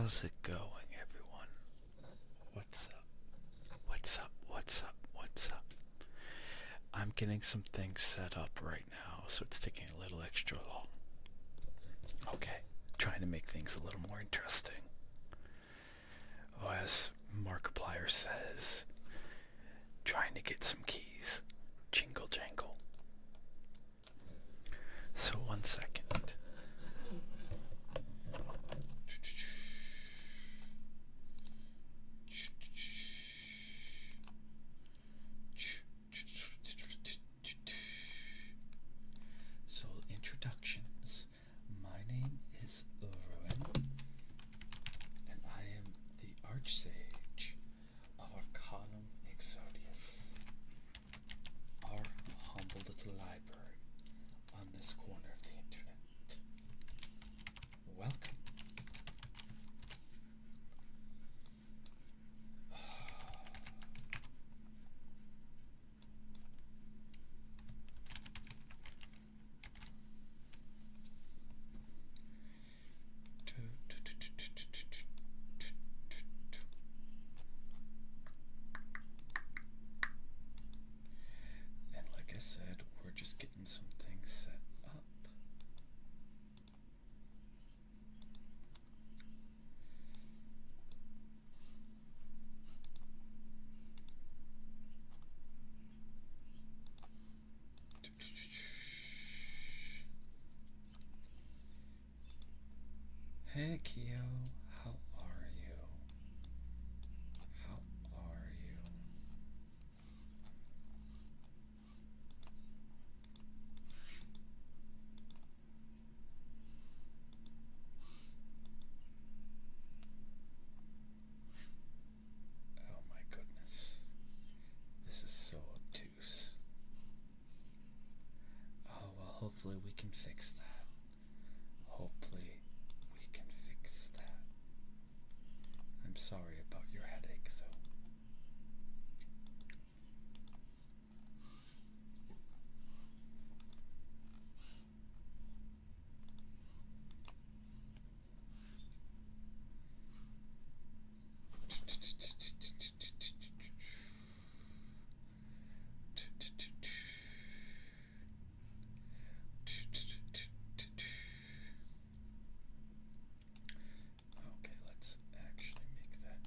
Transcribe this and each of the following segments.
How's it going, everyone? What's up? What's up? What's up? What's up? I'm getting some things set up right now, so it's taking a little extra long. Okay, trying to make things a little more interesting. Oh, as Markiplier says, trying to get some keys. Jingle jangle. So 1 second. So introductions. My name is Ruin, and I am the Archsage of Arcanum Exodius, our humble little library on this corner of the internet. Welcome. And like I said, we're just getting some things set up. Hey Kyo, how are you? How are you? Oh my goodness. This is so obtuse. Oh well, hopefully we can fix that. Hopefully we can fix that. I'm sorry about your headache though. Okay, let's actually make that,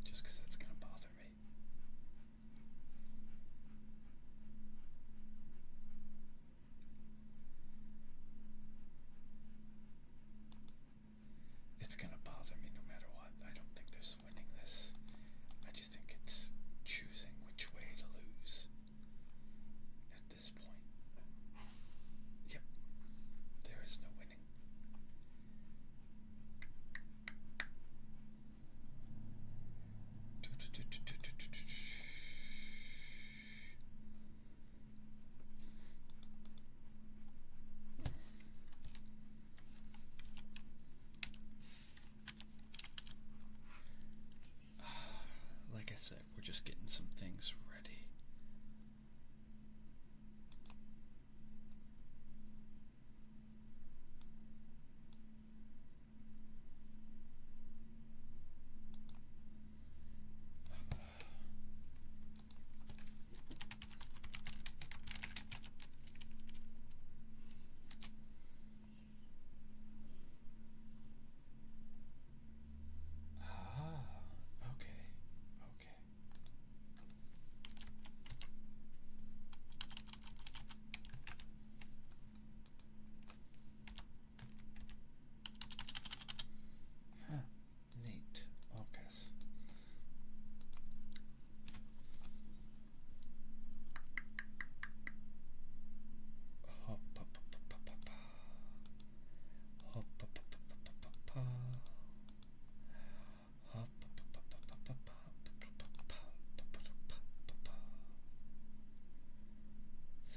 just because that's going to bother me. It's going to bother me no matter what. I don't think there's winning this. I just think it's choosing which way to lose at this point. Yep, there is no winning. Like I said, we're just getting some things ready. Okay, okay. Huh, neat. Okay.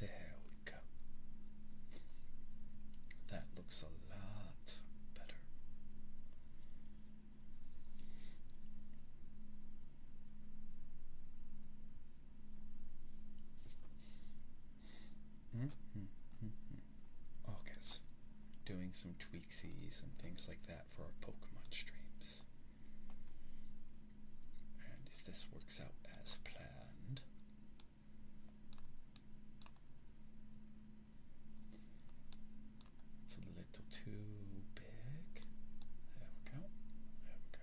There we go. That looks a lot better. Okay, doing some tweaksies and things like that for our Pokemon streams. And if this works out as planned, it's a little too big. There we go. There we go.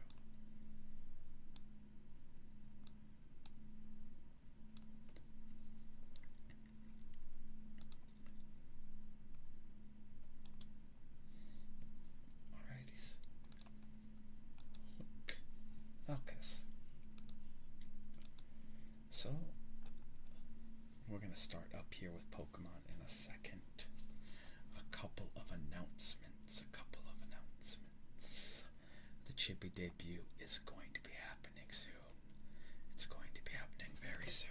Alrighties. Look. Focus. So, we're going to start up here with Pokemon in a second. A couple of announcements. The Chibi debut is going to be happening soon. It's going to be happening very soon.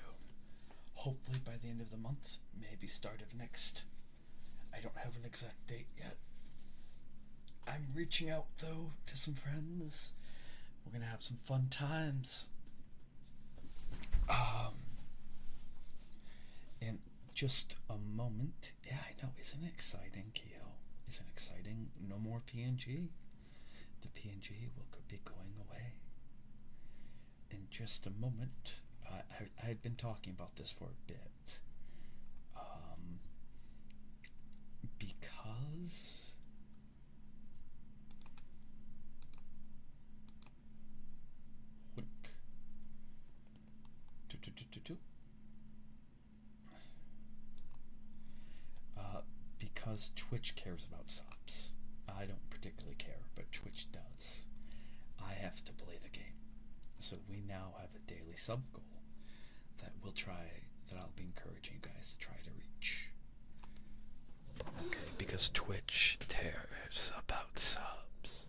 Hopefully by the end of the month, maybe start of next. I don't have an exact date yet. I'm reaching out though to some friends. We're going to have some fun times. In just a moment. Yeah, I know. Isn't it exciting, Keo? Isn't it exciting? No more PNG. The PNG will be going away. In just a moment. I had been talking about this for a bit. Because because Twitch cares about subs. I don't particularly care, but Twitch does. I have to play the game. So we now have a daily sub goal that I'll be encouraging you guys to try to reach. Okay, because Twitch cares about subs.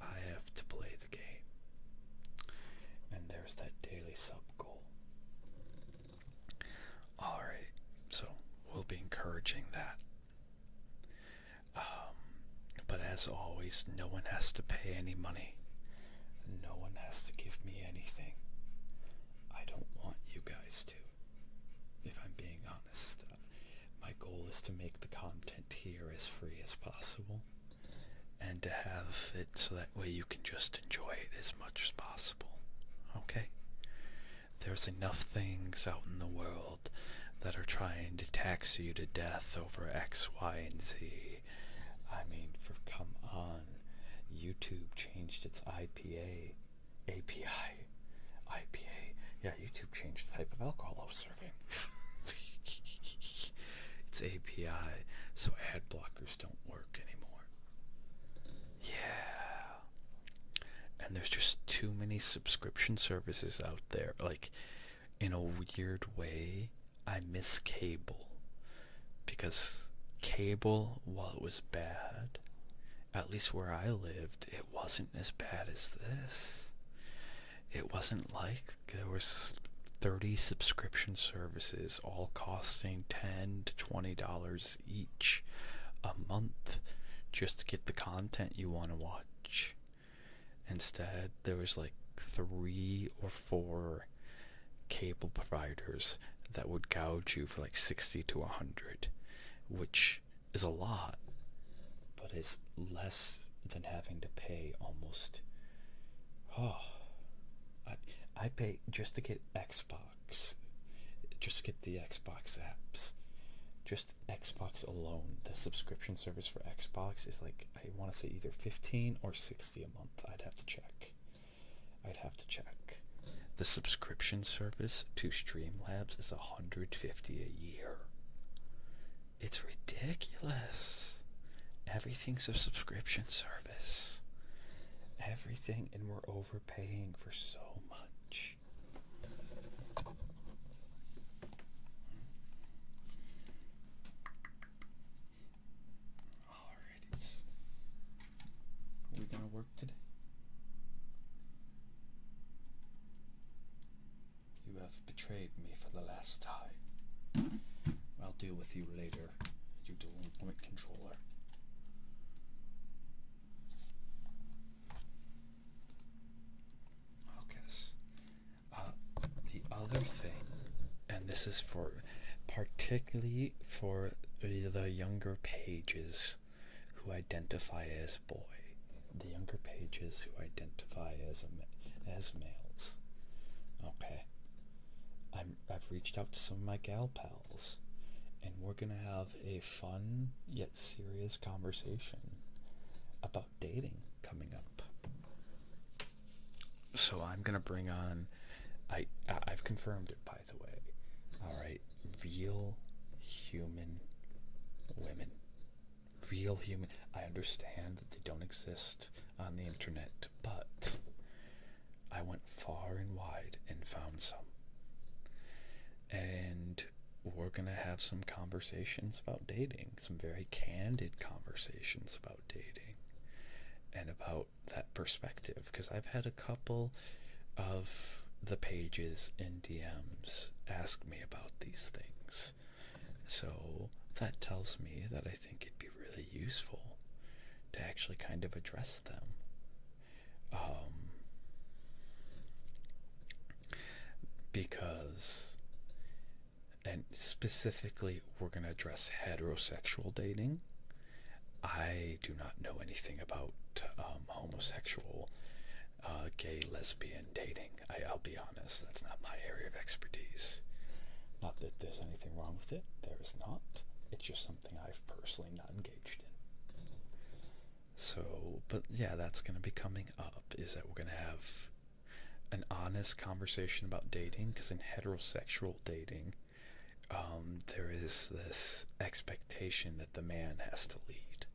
I have to play the game. And there's that daily sub goal. Alright, so we'll be encouraging that. But as always, no one has to pay any money. No one has to give me anything. I don't want you guys to, if I'm being honest. My goal is to make the content here as free as possible, and to have it so that way you can just enjoy it as much as possible. Okay? There's enough things out in the world that are trying to tax you to death over X, Y, and Z. I mean, come on. YouTube changed its API. Yeah, YouTube changed the type of alcohol I was serving. It's API, so ad blockers don't work anymore. Yeah. And there's just too many subscription services out there. Like, in a weird way, I miss cable. Because cable, while it was bad, at least where I lived, it wasn't as bad as this. It wasn't like there was 30 subscription services all costing $10 to $20 each a month just to get the content you want to watch. Instead, there was like 3 or 4 cable providers that would gouge you for like 60 to 100, which is a lot, but is less than having to pay almost. I pay just to get Xbox, just to get the Xbox apps. Just Xbox alone, the subscription service for Xbox is like, I want to say either 15 or 60 a month. I'd have to check. The subscription service to Streamlabs is $150 a year. It's ridiculous. Everything's a subscription service. Everything, and we're overpaying for so much. Alrighty. Are we gonna work today? You have betrayed me for the last time. I'll deal with you later, you delinquent controller. The other thing, and this is for particularly for the younger pages who identify as boy, the younger pages who identify as males. Okay, I've reached out to some of my gal pals, and we're gonna have a fun yet serious conversation about dating coming up. So I'm gonna bring on. I've confirmed it, by the way. All right, real human women. Real human. I understand that they don't exist on the internet, but I went far and wide and found some. And we're going to have some conversations about dating, some very candid conversations about dating and about that perspective. Because I've had a couple of the pages in DMs ask me about these things. So that tells me that I think it'd be really useful to actually kind of address them. Because, and specifically, we're going to address heterosexual dating. I do not know anything about homosexual, gay, lesbian dating. I'll be honest, that's not my area of expertise. Not that there's anything wrong with it, there is not. It's just something I've personally not engaged in. So, but yeah, that's going to be coming up, is that we're going to have an honest conversation about dating, because in heterosexual dating, there is this expectation that the man has to lead.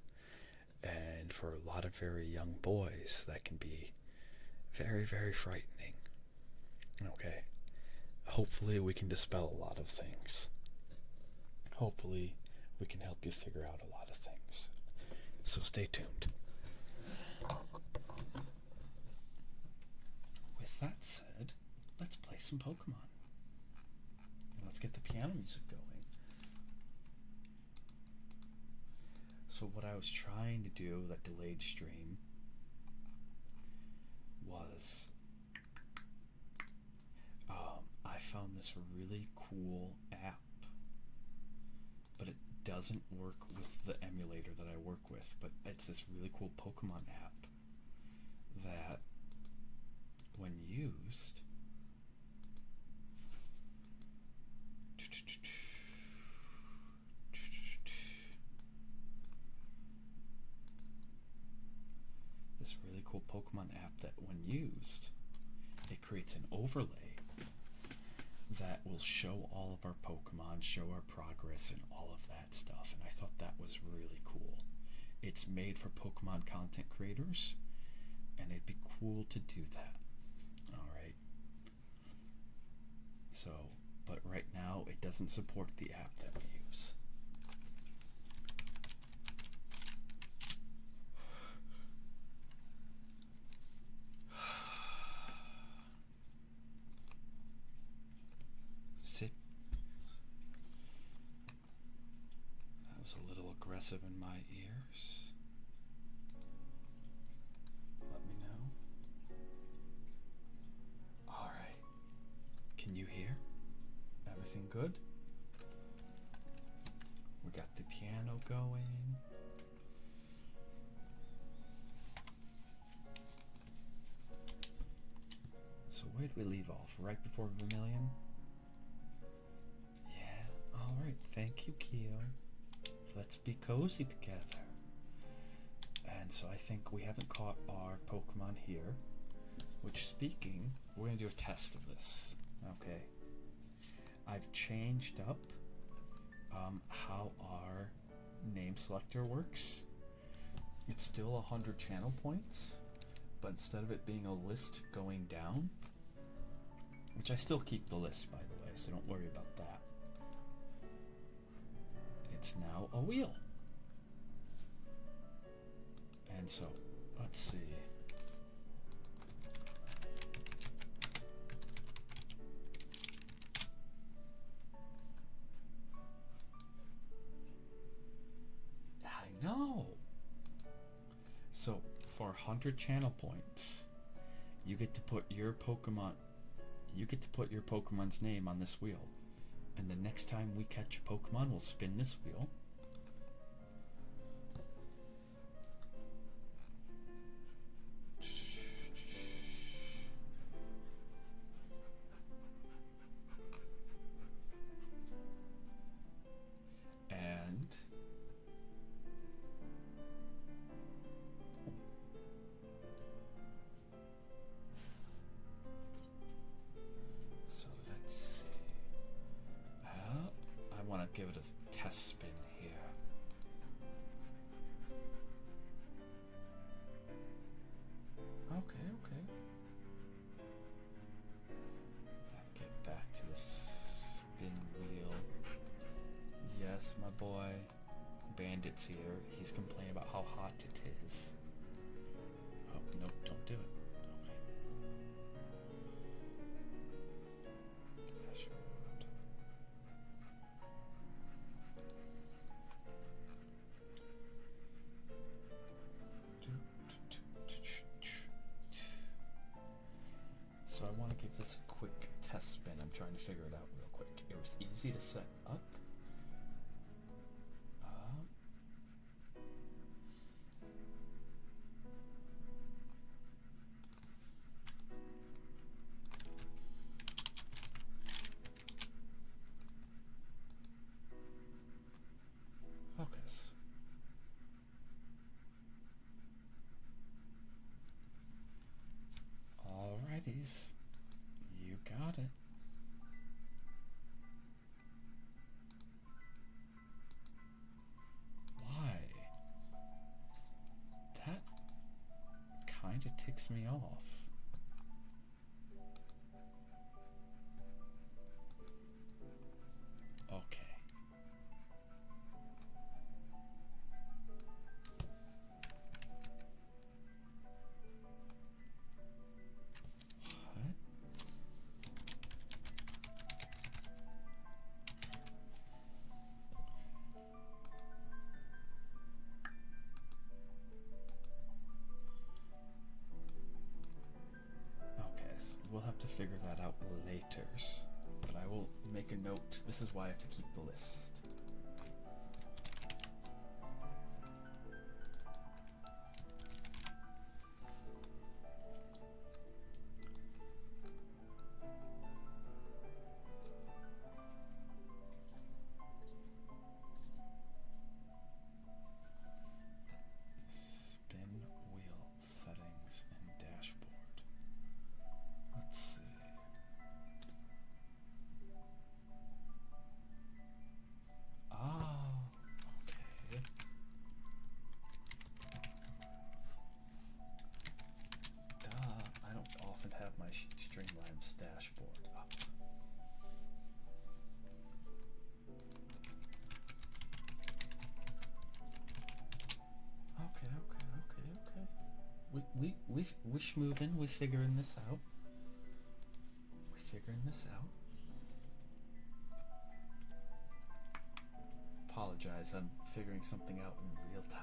And for a lot of very young boys, that can be very, very frightening. Okay. Hopefully we can dispel a lot of things. Hopefully we can help you figure out a lot of things. So stay tuned. With that said, let's play some Pokemon. And let's get the piano music going. So what I was trying to do, that delayed stream, was I found this really cool app, but it doesn't work with the emulator that I work with, but it's this really cool Pokemon app that, when used, this really cool Pokemon app that, when used, it creates an overlay that will show all of our Pokemon, show our progress, and all of that stuff. And I thought that was really cool. It's made for Pokemon content creators, and it'd be cool to do that. Alright. So, but right now it doesn't support the app that we use. Sit. That was a little aggressive in my ears. Let me know. Alright. Can you hear? Everything good? We got the piano going. So where did we leave off? Right before Vermilion? Yeah, alright. Thank you, Keo. Let's be cozy together. And so I think we haven't caught our Pokemon here. Which, speaking, we're going to do a test of this. Okay. I've changed up how our name selector works. It's still 100 channel points, but instead of it being a list going down, which I still keep the list, by the way, so don't worry about that, it's now a wheel. And so, let's see. I know. So, for 100 channel points, you get to put your Pokemon, you get to put your Pokemon's name on this wheel. And the next time we catch a Pokemon, we'll spin this wheel. gets here, he's complaining about how hot it is. Oh, no, don't do it. Okay. Dashboard. So I want to give this a quick test spin. I'm trying to figure it out real quick. It was easy to set up. Focus. Alrighties. You got it. Why? That kinda ticks me off. Okay. What? Okay, so we'll have to figure that out later. But I will make a note. This is why I have to keep the list. Spin wheel settings and dashboard. Let's see. Ah, okay. Duh, I don't often have my Streamlabs dashboard up. Okay. We schmoovin', we figuring this out. Apologize, I'm figuring something out in real time.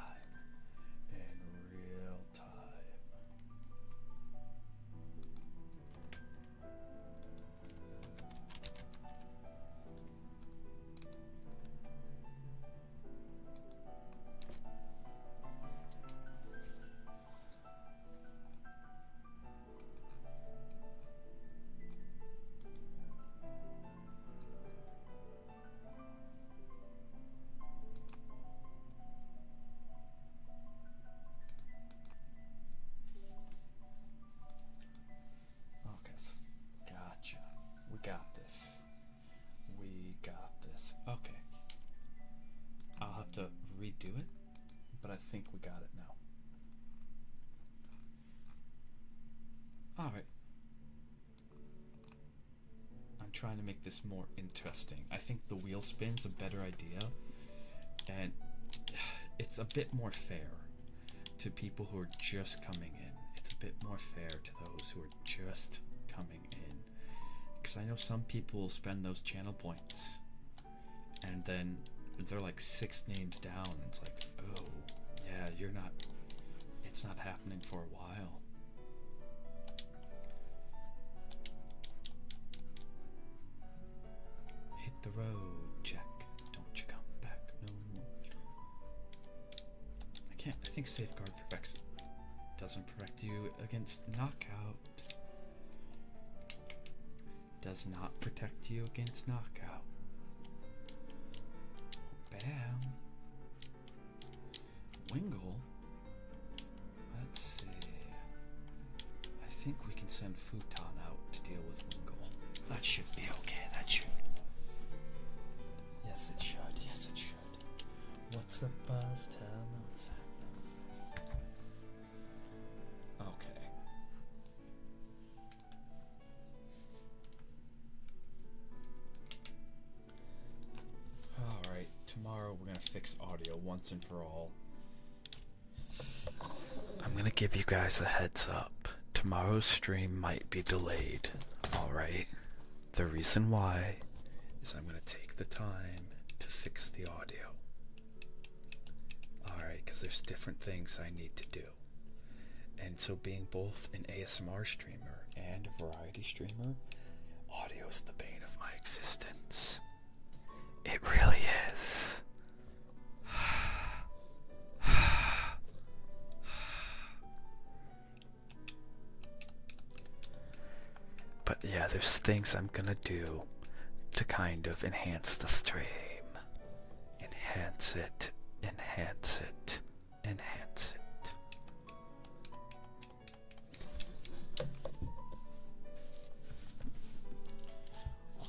Gotcha. We got this. Okay. I'll have to redo it, but I think we got it now. Alright. I'm trying to make this more interesting. I think the wheel spin's a better idea, and it's a bit more fair to people who are just coming in. It's a bit more fair to those who are just coming in. Because I know some people spend those channel points and then they're like 6 names down. It's like, oh, yeah, it's not happening for a while. Hit the road, Jack. Don't you come back, no. I think Safeguard doesn't protect you against knockout. Does not protect you against knockout. Bam. Wingle? Let's see. I think we can send Futon out to deal with Wingle. That should be okay, that should. Yes, it should. What's the buzz? Tell me what's happening. Okay. Alright, tomorrow we're gonna to fix audio once and for all. I'm going to give you guys a heads up. Tomorrow's stream might be delayed, alright? The reason why is I'm going to take the time to fix the audio. Alright, because there's different things I need to do. And so being both an ASMR streamer and a variety streamer, audio is the bane of my existence. It really is. But yeah, there's things I'm gonna do to kind of enhance the stream. Enhance it, enhance it, enhance it.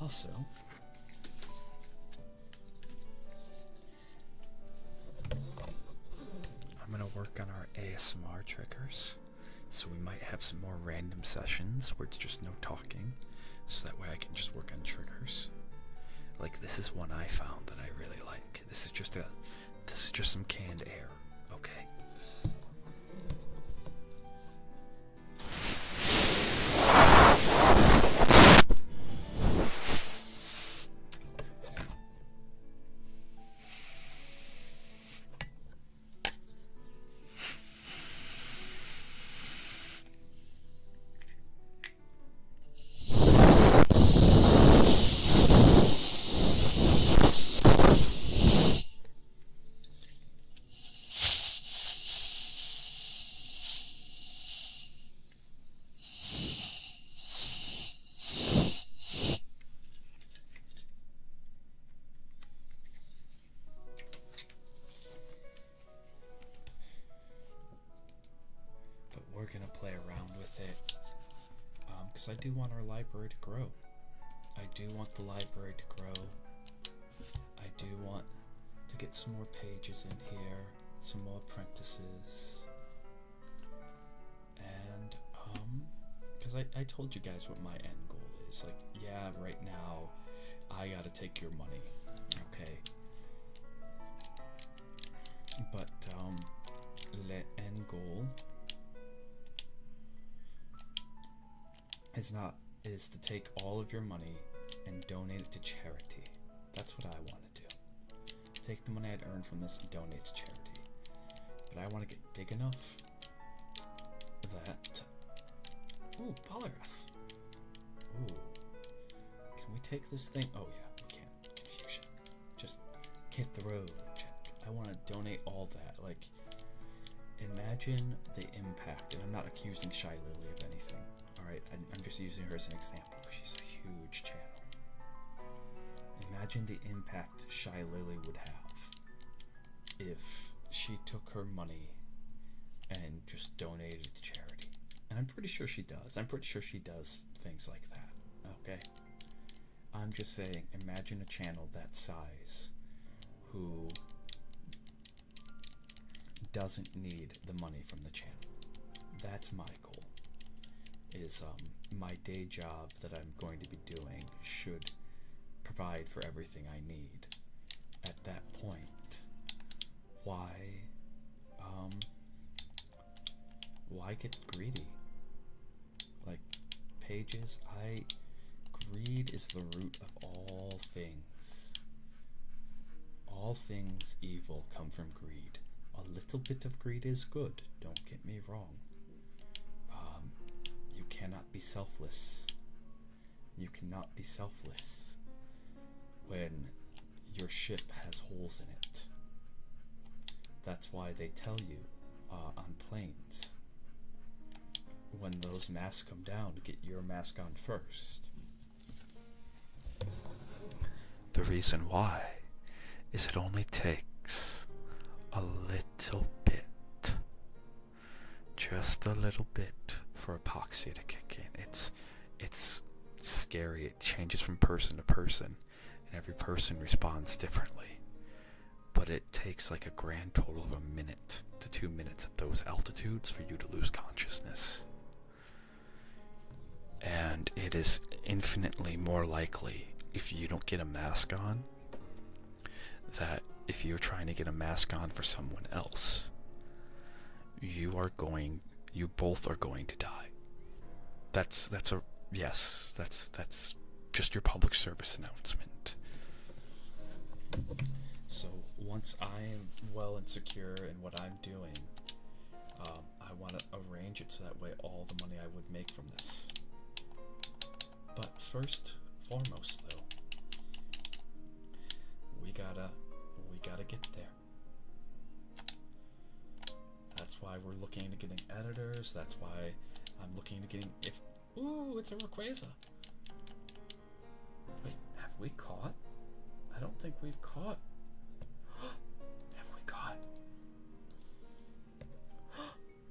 Also, I'm gonna work on our ASMR triggers. So we might have some more random sessions where it's just no talking, so that way I can just work on triggers. Like this is one I found that I really like. This is just some canned air, okay? We're gonna play around with it because I do want our library to grow. I do want the library to grow. I do want to get some more pages in here, some more apprentices, and because I told you guys what my end goal is. Like, yeah, right now I gotta take your money, okay? But the end goal is to take all of your money and donate it to charity. That's what I want to do. Take the money I'd earned from this and donate to charity. But I want to get big enough that... Ooh, polygraph. Ooh. Can we take this thing? Oh yeah, we can. Confusion. Just hit the road. Check. I want to donate all that. Like, imagine the impact. And I'm not accusing Shy Lily of anything. Alright, I'm just using her as an example. She's a huge channel. Imagine the impact Shy Lily would have if she took her money and just donated it to charity. And I'm pretty sure she does. I'm pretty sure she does things like that. Okay? I'm just saying, imagine a channel that size who doesn't need the money from the channel. That's my goal. Is my day job that I'm going to be doing should provide for everything I need. At that point, why get greedy? Like, pages, greed is the root of all things. All things evil come from greed. A little bit of greed is good, don't get me wrong. You cannot be selfless. You cannot be selfless when your ship has holes in it. That's why they tell you on planes, when those masks come down, to get your mask on first. The reason why is it only takes a little bit, just a little bit, for epoxy to kick in. It's scary. It changes from person to person, and every person responds differently. But it takes like a grand total of 1 minute to 2 minutes at those altitudes for you to lose consciousness. And it is infinitely more likely, if you don't get a mask on, that if you're trying to get a mask on for someone else, you both are going to die. That's just your public service announcement. So once I am well and secure in what I'm doing, I want to arrange it so that way all the money I would make from this. But first, foremost though, we gotta get there. That's why we're looking into getting editors. That's why I'm looking into getting ooh, it's a Rayquaza. Wait, have we caught? I don't think we've caught. Have we caught?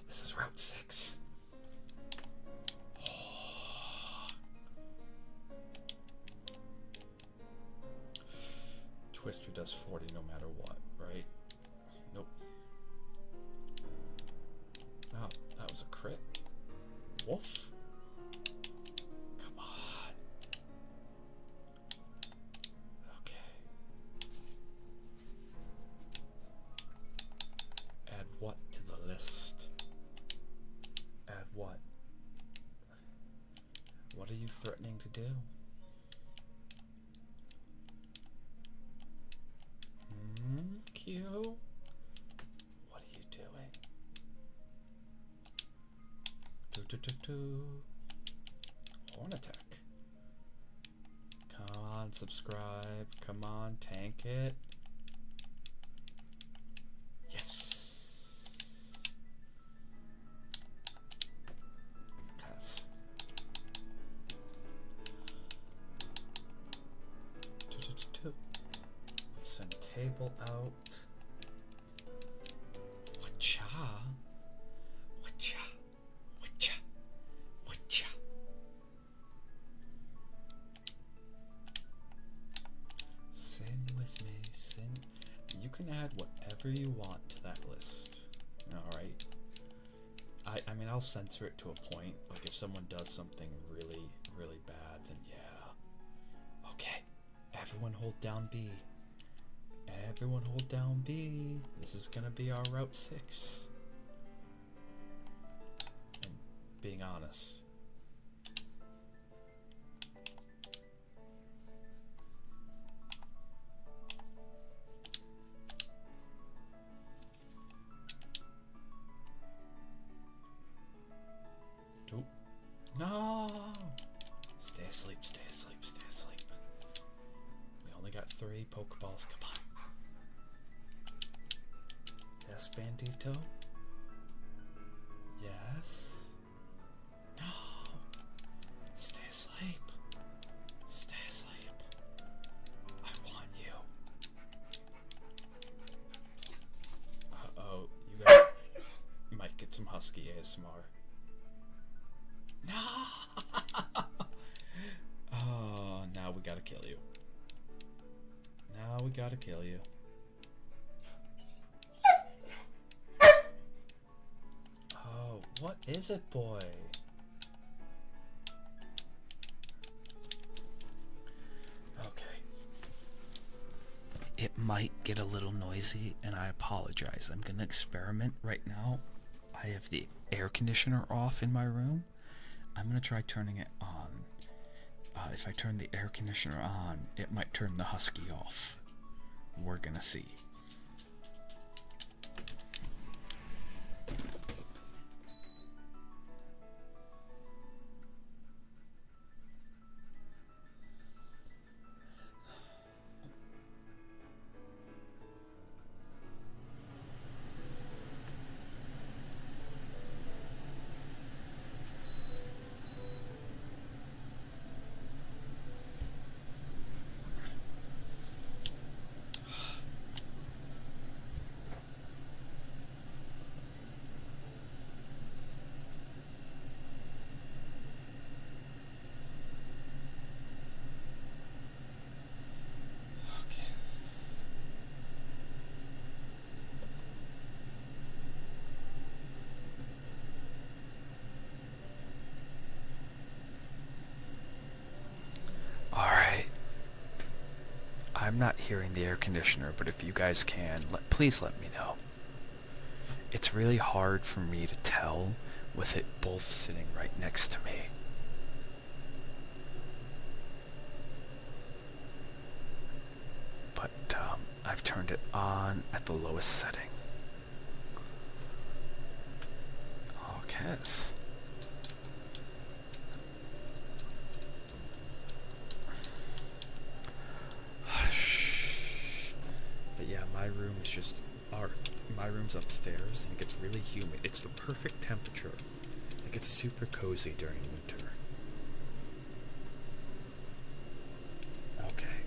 This is Route 6. Twister does 40 no matter what, right? Nope. Oh, that was a crit. Wolf. Come on. Okay. Add what to the list? Add what? What are you threatening to do? Q? What are you doing? Horn attack. Come on, subscribe. Come on, tank it. Yes. Pass. We send table out. Wacha. Wacha. Wacha. Wacha. Sing with me. Sing. You can add whatever you want to that list. Alright? I mean, I'll censor it to a point. Like, if someone does something really, really bad, then yeah. Okay. Everyone hold down B. Everyone hold down B. This is gonna be our Route 6. And being honest, no! Stay asleep, stay asleep, stay asleep. We only got 3 Pokeballs. Come on. Yes, Bandito? Yes? No! Stay asleep. Stay asleep. I want you. Uh-oh, you guys might get some husky ASMR. No! Oh, now we gotta kill you. Now we gotta kill you. Oh, what is it, boy? Okay. It might get a little noisy, and I apologize. I'm gonna experiment right now. I have the air conditioner off in my room. I'm gonna try turning it on. If I turn the air conditioner on, it might turn the husky off. We're gonna see. not hearing the air conditioner, but if you guys can, please let me know. It's really hard for me to tell with it both sitting right next to me. But I've turned it on at the lowest setting. Okay. But yeah, my room is just my room's upstairs and it gets really humid. It's the perfect temperature. It gets super cozy during winter. Okay.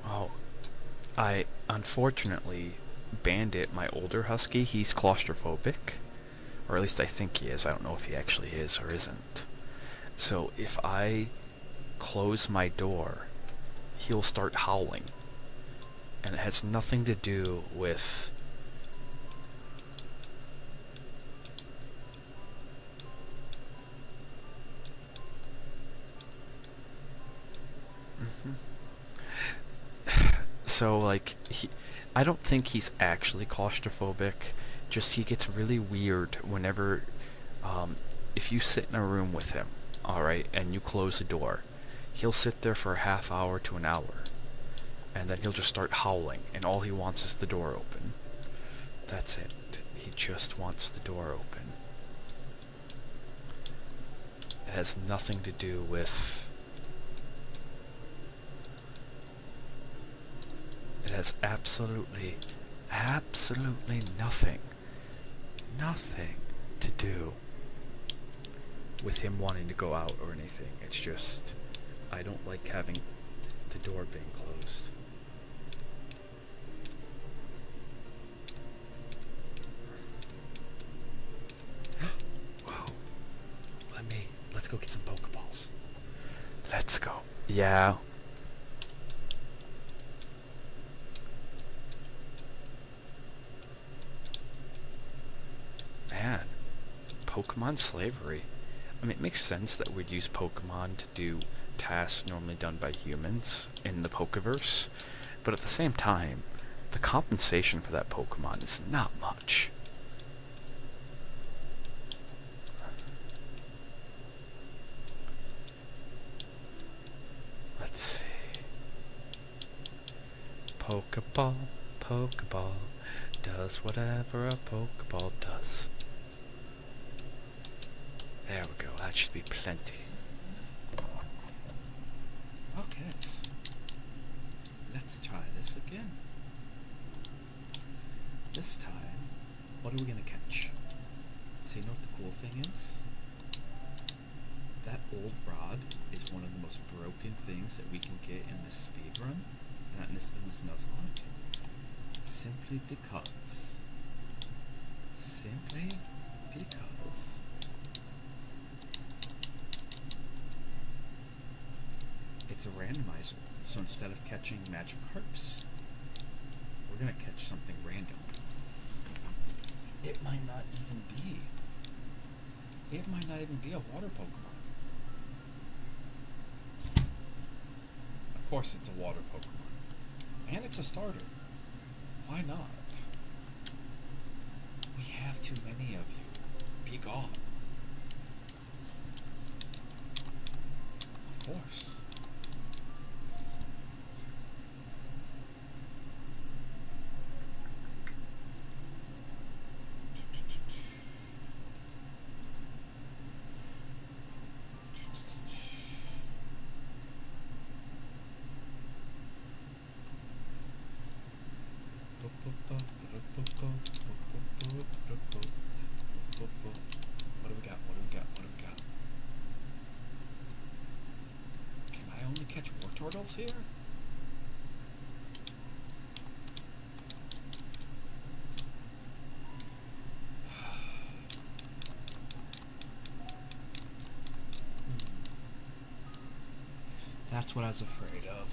Well, I unfortunately Bandit, my older husky, he's claustrophobic. Or at least I think he is. I don't know if he actually is or isn't. So if I close my door, he'll start howling. And it has nothing to do with so like I don't think he's actually claustrophobic, just he gets really weird whenever if you sit in a room with him, alright, and you close the door, he'll sit there for a half hour to an hour, and then he'll just start howling, and all he wants is the door open. That's it. He just wants the door open. It has nothing to do with... It has absolutely nothing to do with him wanting to go out or anything. It's just, I don't like having the door being closed. Whoa. Let's go get some Pokeballs. Let's go. Yeah. Man, Pokemon slavery. I mean, it makes sense that we'd use Pokemon to do tasks normally done by humans in the Pokeverse, but at the same time, the compensation for that Pokemon is not much. Let's see. Pokeball, Pokeball, does whatever a Pokeball does. There we go, that should be plenty. Okay, let's try this again. This time, what are we gonna catch? So you know what the cool thing is? That old rod is one of the most broken things that we can get in this speedrun, not in this Nuzelocke. Simply because it's a randomizer. So instead of catching Magikarps, we're gonna catch something random. It might not even be a water Pokemon. Of course it's a water Pokemon. And it's a starter. Why not? We have too many of you. Be gone. Of course. What do we got? Can I only catch Wartortles here? That's what I was afraid of.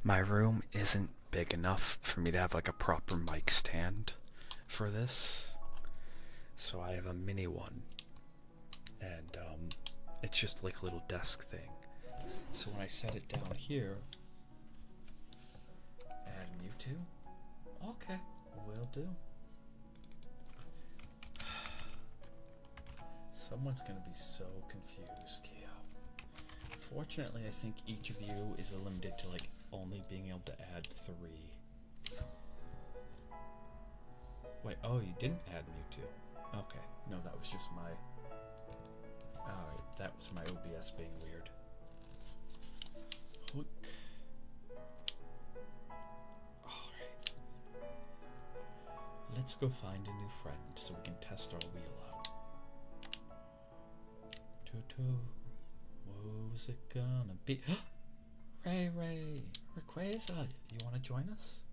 My room isn't big enough for me to have like a proper mic stand for this, so I have a mini one, and it's just like a little desk thing. So when I set it down here, add Mewtwo. Okay, will do. Someone's gonna be so confused, Keo. Fortunately, I think each of you is limited to like only being able to add 3. Wait, oh, you didn't add Mewtwo. Okay, no, that was just my... Alright, that was my OBS being weird. Alright. Let's go find a new friend so we can test our wheel out. Tutu, who's it gonna be? Ray, Rayquaza, you wanna join us?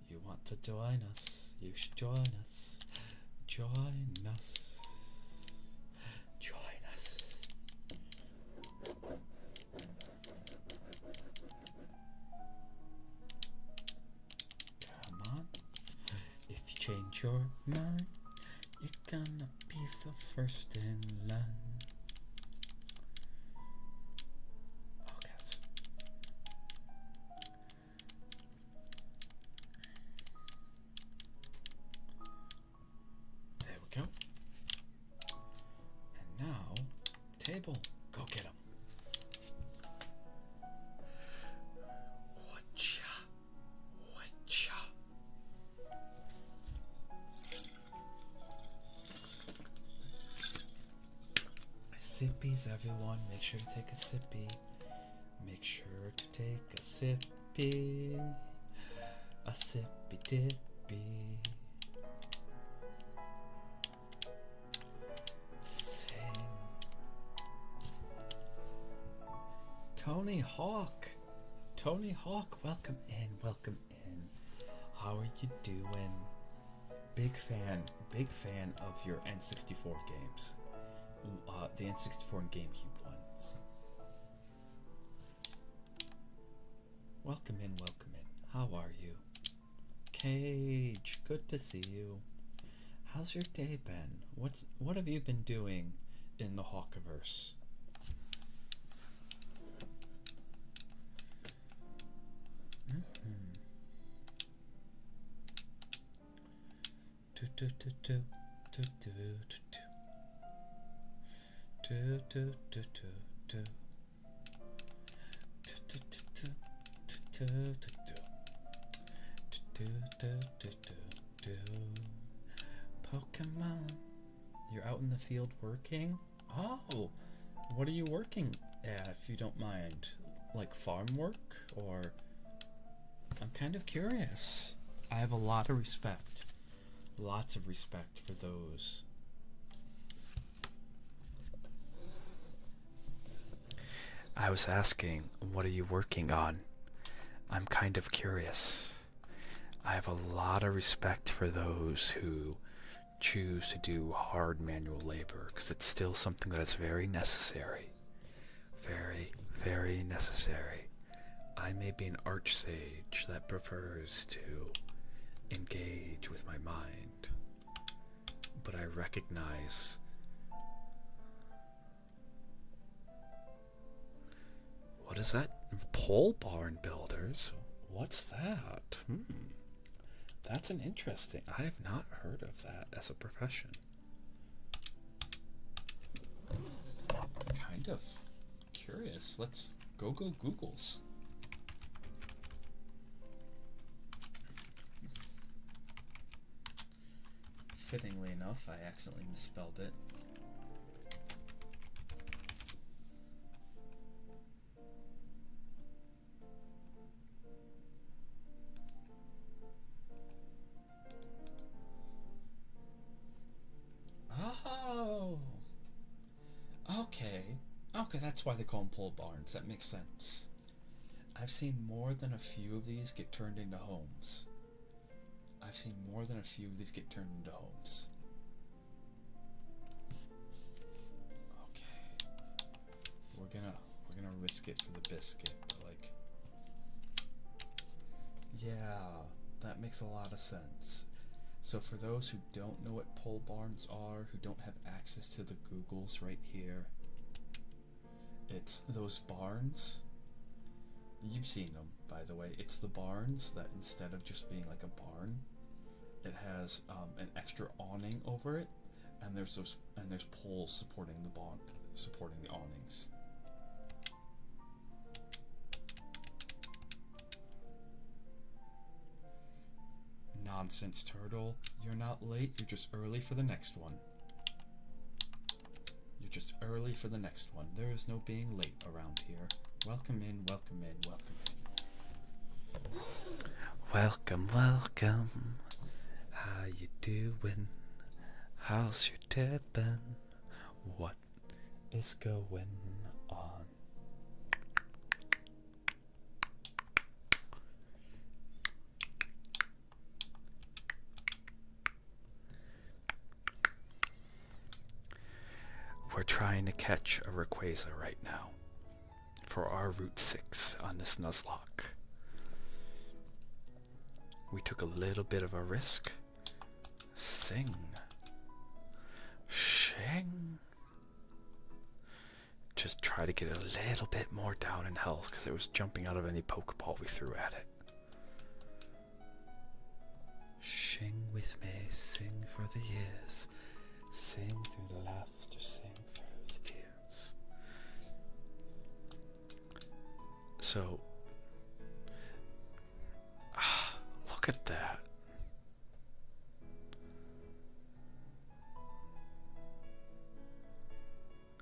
You want to join us? You should join us. Join us. Join us. Come on. If you change your mind, you're gonna be the first in line. Go. And now, table, go get him. Whatcha? Whatcha? Sippies, everyone. Make sure to take a sippy. Make sure to take a sippy. A sippy dippy. Tony Hawk, welcome in. How are you doing? Big fan of your N64 games. The N64 and GameCube ones. Welcome in. How are you? Cage, good to see you. How's your day been? What have you been doing in the Hawkiverse? Pokemon, you're out in the field working? Oh, what are you working at, if you don't mind? Like farm work, or... I'm kind of curious. I have a lot of respect. Lots of respect for those. I was asking, what are you working on? I'm kind of curious. I have a lot of respect for those who choose to do hard manual labor, because it's still something that is very necessary. Very, very necessary. I may be an archsage that prefers to engage with my mind, but I recognize what is that? Pole barn builders? What's that? That's an interesting... I have not heard of that as a profession. Kind of curious. Let's go Googles. Fittingly enough, I accidentally misspelled it. Oh! Okay. Okay, that's why they call them pole barns. That makes sense. I've seen more than a few of these get turned into homes. I've seen more than a few of these get turned into homes. Okay. We're gonna risk it for the biscuit, but like... Yeah, that makes a lot of sense. So for those who don't know what pole barns are, who don't have access to the Googles right here, it's those barns. You've seen them, by the way. It's the barns that instead of just being like a barn, it has an extra awning over it, and there's poles supporting the awnings. Nonsense, turtle. You're not late, you're just early for the next one. You're just early for the next one. There is no being late around here. Welcome in, welcome in, welcome in. Welcome, welcome. How you doing? How's your tippin'? What is going on? We're trying to catch a Rayquaza right now for our Route 6 on this Nuzlocke. We took a little bit of a risk. Sing. Shing. Just try to get it a little bit more down in health because it was jumping out of any Pokeball we threw at it. Shing with me, sing for the years. Sing through the laughter, sing through the tears. So, look at that.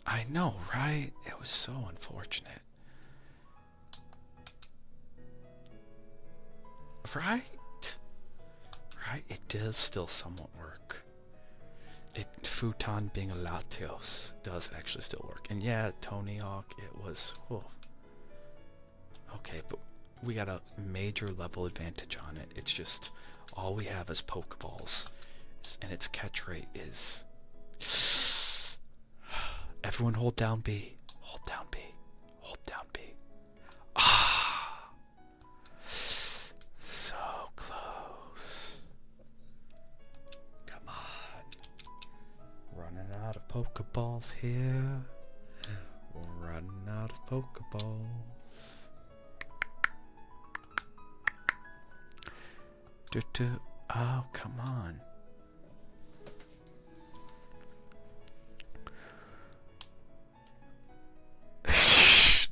I know, right? It was so unfortunate. Right? Right? It does still somewhat work. Futon being a Latios does actually still work. And yeah, Tony Hawk, it was... Whoa. Okay, but we got a major level advantage on it. It's just all we have is Pokeballs. And its catch rate is... Everyone hold down B. Hold down B. Hold down B. Ah! So close. Come on. Running out of Pokeballs here. Running out of Pokeballs. Oh, come on.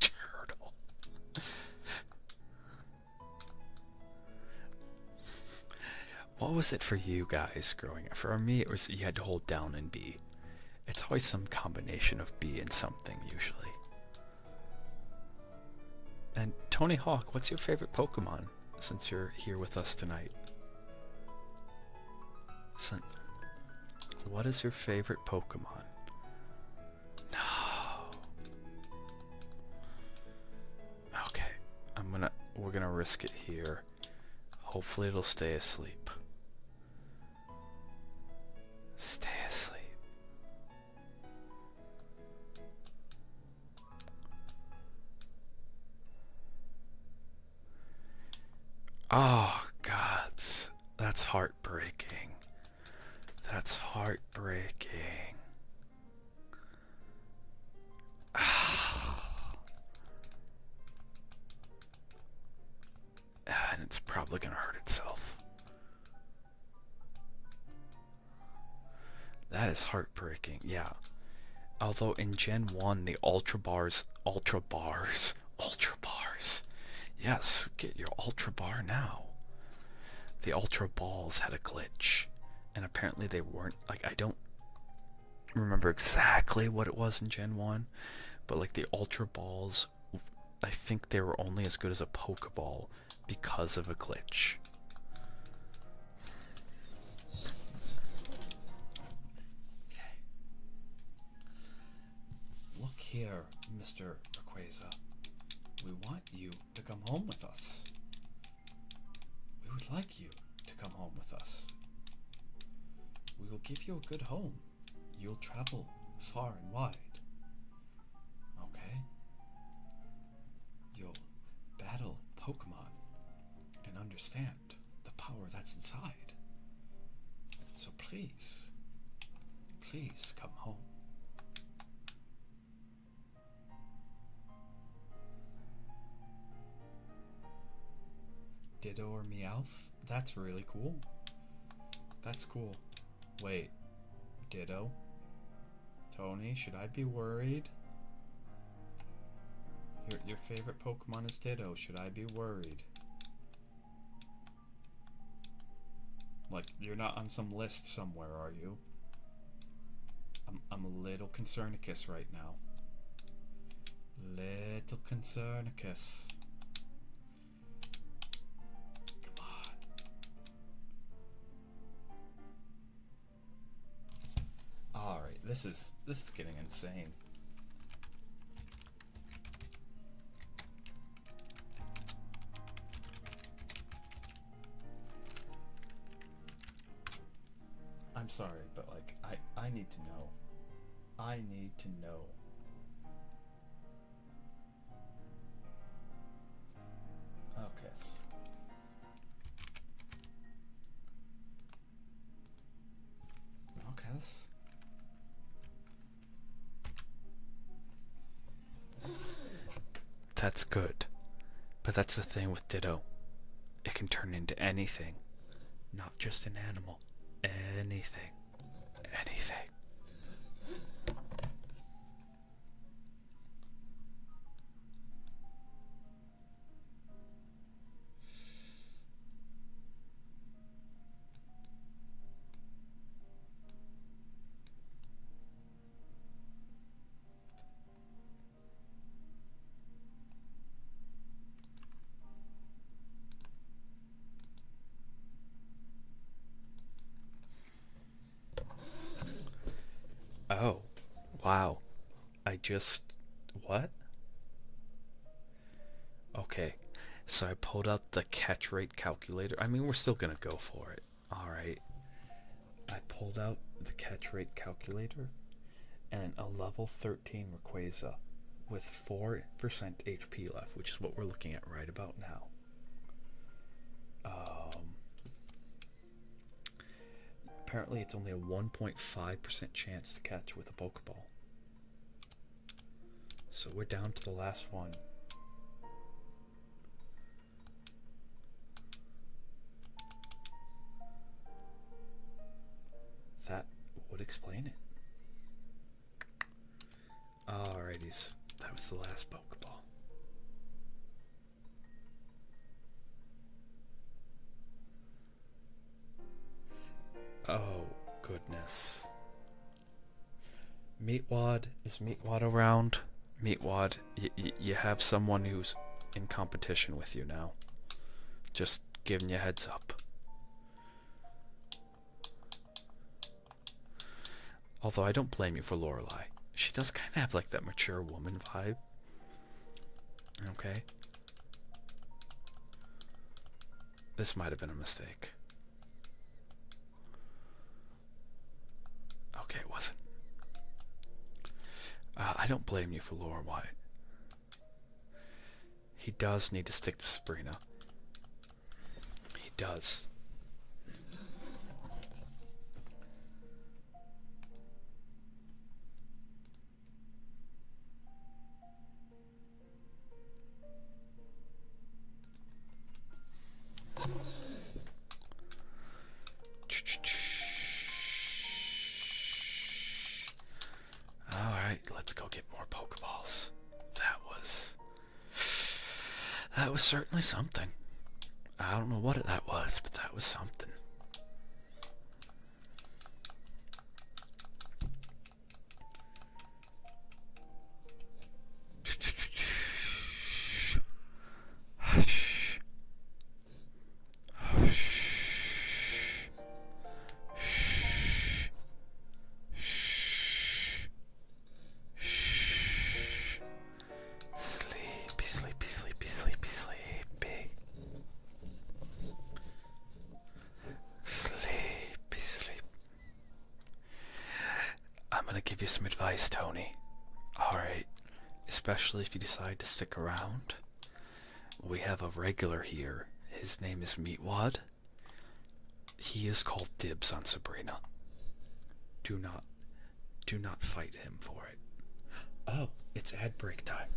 Turtle. What was it for you guys growing up? For me, it was you had to hold down and B. It's always some combination of B and something, usually. And Tony Hawk, what's your favorite Pokemon since you're here with us tonight? What is your favorite Pokemon? No. Okay, we're gonna risk it here. Hopefully it'll stay asleep. Stay asleep. Oh, gods. That's heartbreaking. That's heartbreaking. And it's probably gonna hurt itself. That is heartbreaking, yeah. Although in Gen 1, the Ultra Bars, yes, get your Ultra Bar now. The Ultra Balls had a glitch, and apparently they weren't, like, I don't remember exactly what it was in Gen 1, but like the Ultra Balls, I think they were only as good as a Pokeball because of a glitch. Okay. Look here, Mr. Rayquaza. We want you to come home with us. We would like you to come home with us. We will give you a good home. You'll travel far and wide. Okay? You'll battle Pokemon and understand the power that's inside. So please, please come home. Ditto or Meowth? That's really cool. That's cool. Wait, Ditto? Tony, should I be worried? Your favorite Pokemon is Ditto. Should I be worried? Like, you're not on some list somewhere, are you? I'm a little Concernicus right now. Little Concernicus. Come on. Alright, this is getting insane. I'm sorry, but like I need to know. I need to know. Okay. Okay. That's good. But that's the thing with Ditto. It can turn into anything. Not just an animal. Anything. Anything. Oh, wow. What? Okay, so I pulled out the catch rate calculator. I mean, we're still gonna go for it. Alright. I pulled out the catch rate calculator and a level 13 Rayquaza with 4% HP left, which is what we're looking at right about now. Apparently it's only a 1.5% chance to catch with a Pokeball. So we're down to the last one. That would explain it. Alrighties, that was the last Pokeball. Oh, goodness. Meatwad, is Meatwad around? Meatwad, you have someone who's in competition with you now. Just giving you a heads up. Although I don't blame you for Lorelei. She does kind of have like that mature woman vibe. Okay. This might have been a mistake. Okay, it wasn't. I don't blame you for Lorelei. He does need to stick to Sabrina. He does. Alright, let's go get more Pokeballs. That was certainly something. I don't know what that was, but that was something. Give you some advice, Tony. Alright, especially if you decide to stick around. We have a regular here. His name is Meatwad. He is called dibs on Sabrina. Do not fight him for it. Oh, it's ad break time.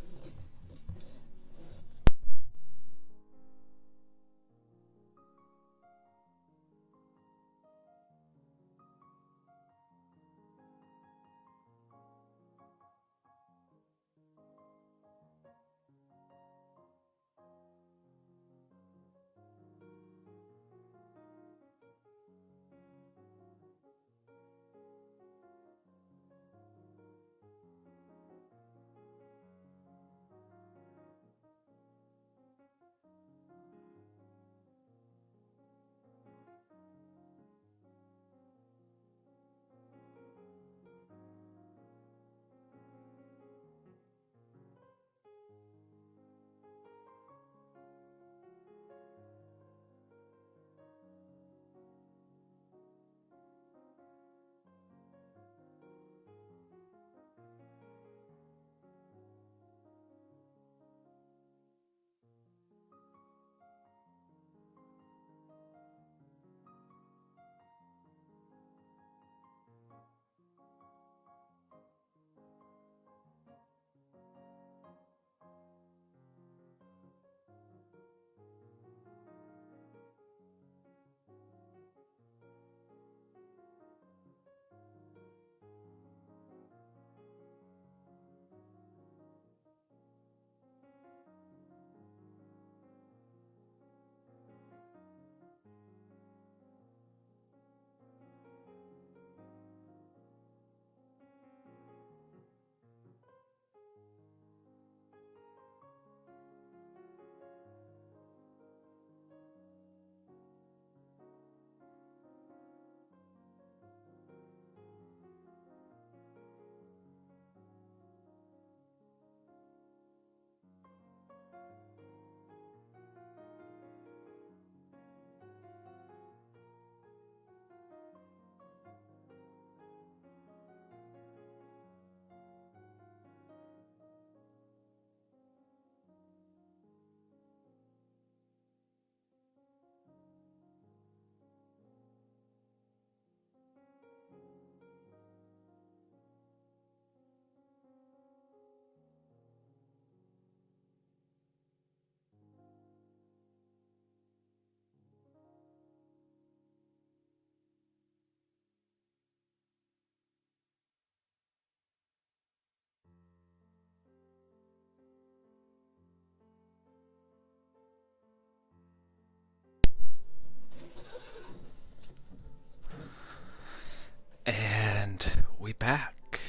And we back.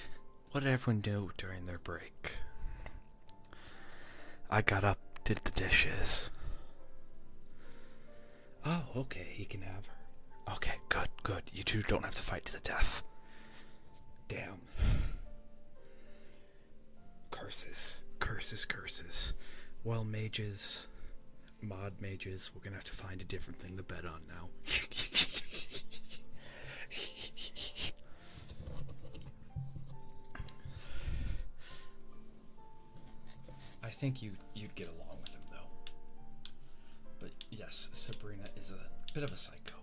What did everyone do during their break? I got up, did the dishes. Oh, okay, he can have her. Okay, good. You two don't have to fight to the death. Damn. Curses. Well, mages, mod mages, we're gonna have to find a different thing to bet on now. I think you'd get along with him, though. But yes, Sabrina is a bit of a psycho.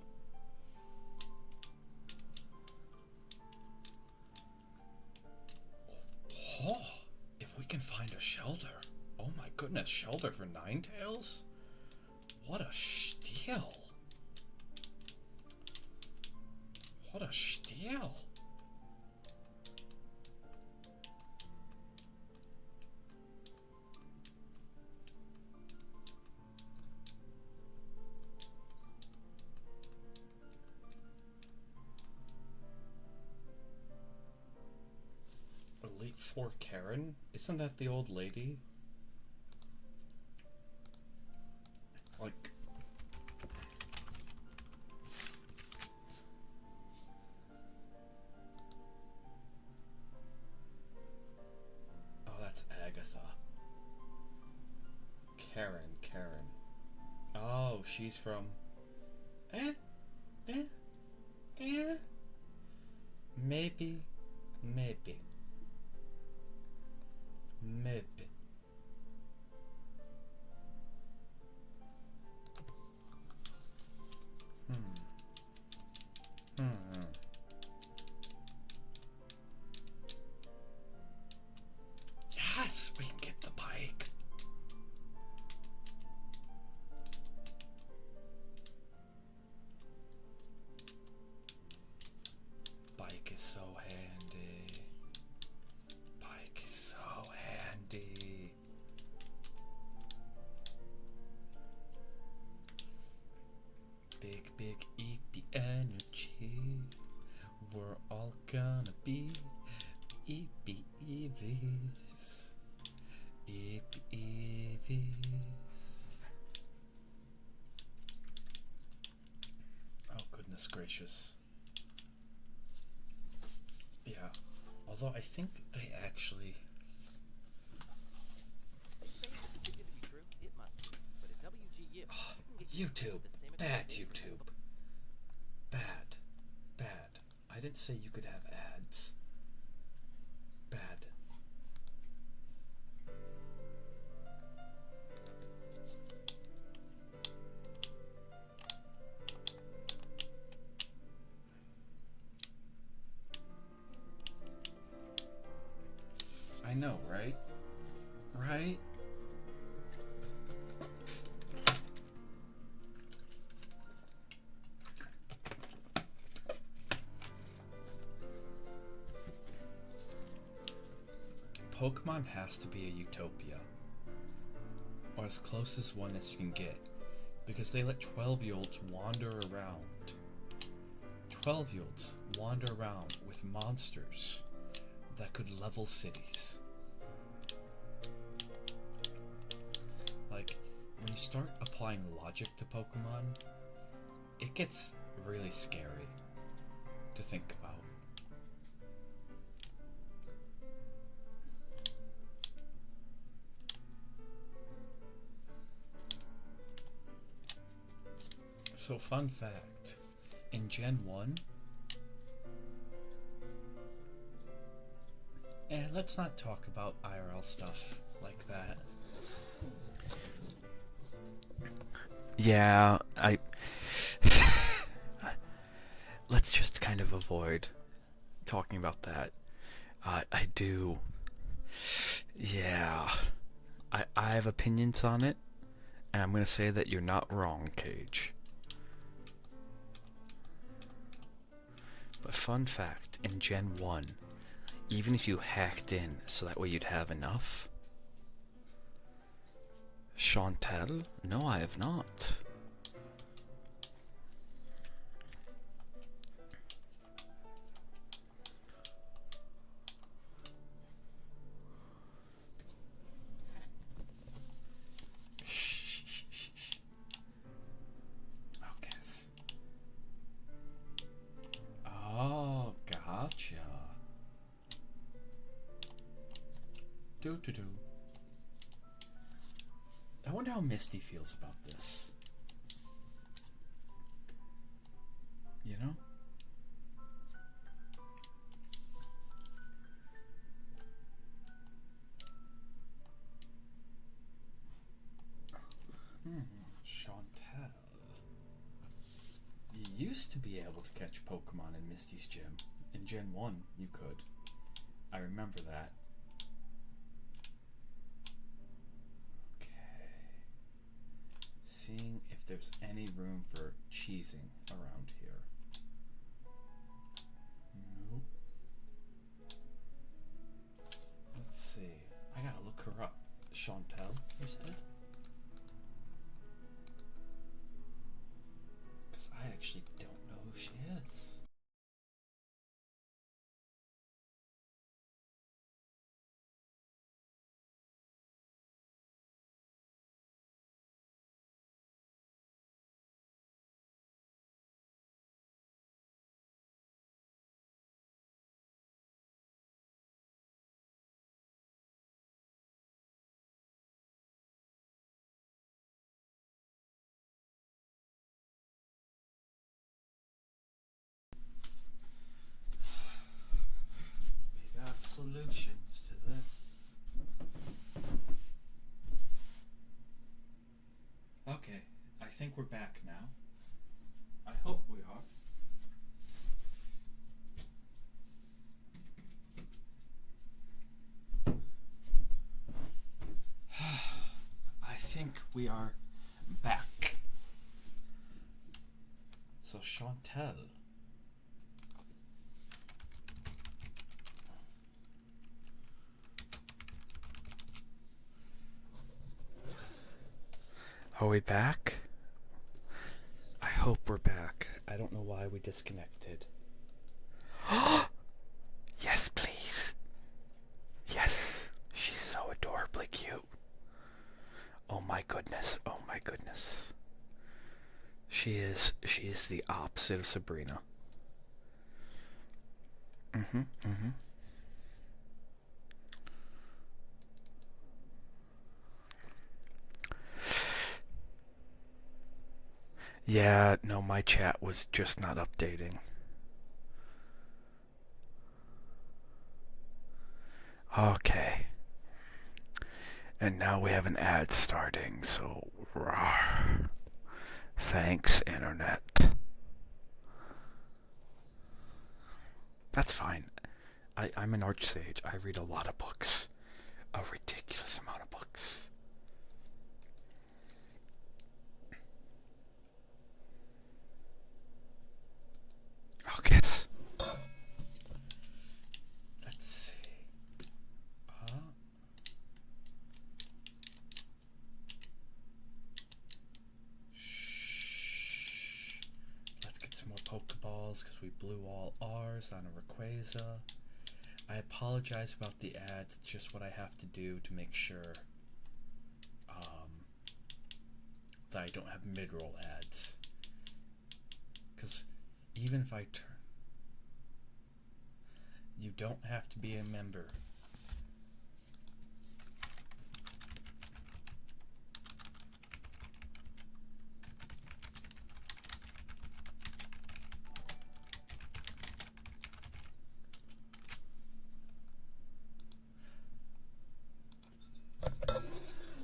Oh, if we can find a shelter. Oh my goodness, shelter for Ninetales? What a steal. What a steal. Elite Four Karen? Isn't that the old lady? Like... Oh, that's Agatha. Karen. Oh, she's from... Maybe. Yes, we can get the bike. Bike is so handy. Bike is so handy. Big, big EP energy. We're all gonna be EVs. EVs. Oh, goodness gracious. Yeah. Although I think they actually. YouTube. Bad YouTube. Bad. Bad. I didn't say you could have ads. Bad. I know, right? Right? Pokemon has to be a utopia, or as close as one as you can get, because they let 12-year-olds wander around. 12-year-olds wander around with monsters that could level cities. Like, when you start applying logic to Pokemon, it gets really scary to think about. So, fun fact, in Gen 1, let's not talk about IRL stuff like that. Yeah, let's just kind of avoid talking about that. I do. Yeah. I have opinions on it, and I'm going to say that you're not wrong, Cage. But fun fact, in Gen 1, even if you hacked in so that way you'd have enough... Chantel? No, I have not. Oh, gotcha. Do. I wonder how Misty feels about this. You know? Chantel. You used to be able to catch Pokemon in Misty's gym. In Gen 1, you could. I remember that. Okay. Seeing if there's any room for cheesing around here. Nope. Let's see. I gotta look her up. Chantel, you said? Because I actually don't know who she is. We got solutions to this. Okay, I think we're back now. I hope we are. we are back. So Chantel. Are we back? I hope we're back. I don't know why we disconnected. Yes, please. Yes. She's so adorably cute. Oh my goodness. Oh my goodness. She is the opposite of Sabrina. Yeah, no, my chat was just not updating. Okay. And now we have an ad starting, so rawr. Thanks, Internet. That's fine. I'm an archsage. I read a lot of books. A ridiculous amount of books. Okay. Let's see. Shh. Let's get some more Pokeballs because we blew all R's on a Rayquaza. I apologize about the ads. It's just what I have to do to make sure that I don't have mid-roll ads. Because even if I turn... You don't have to be a member.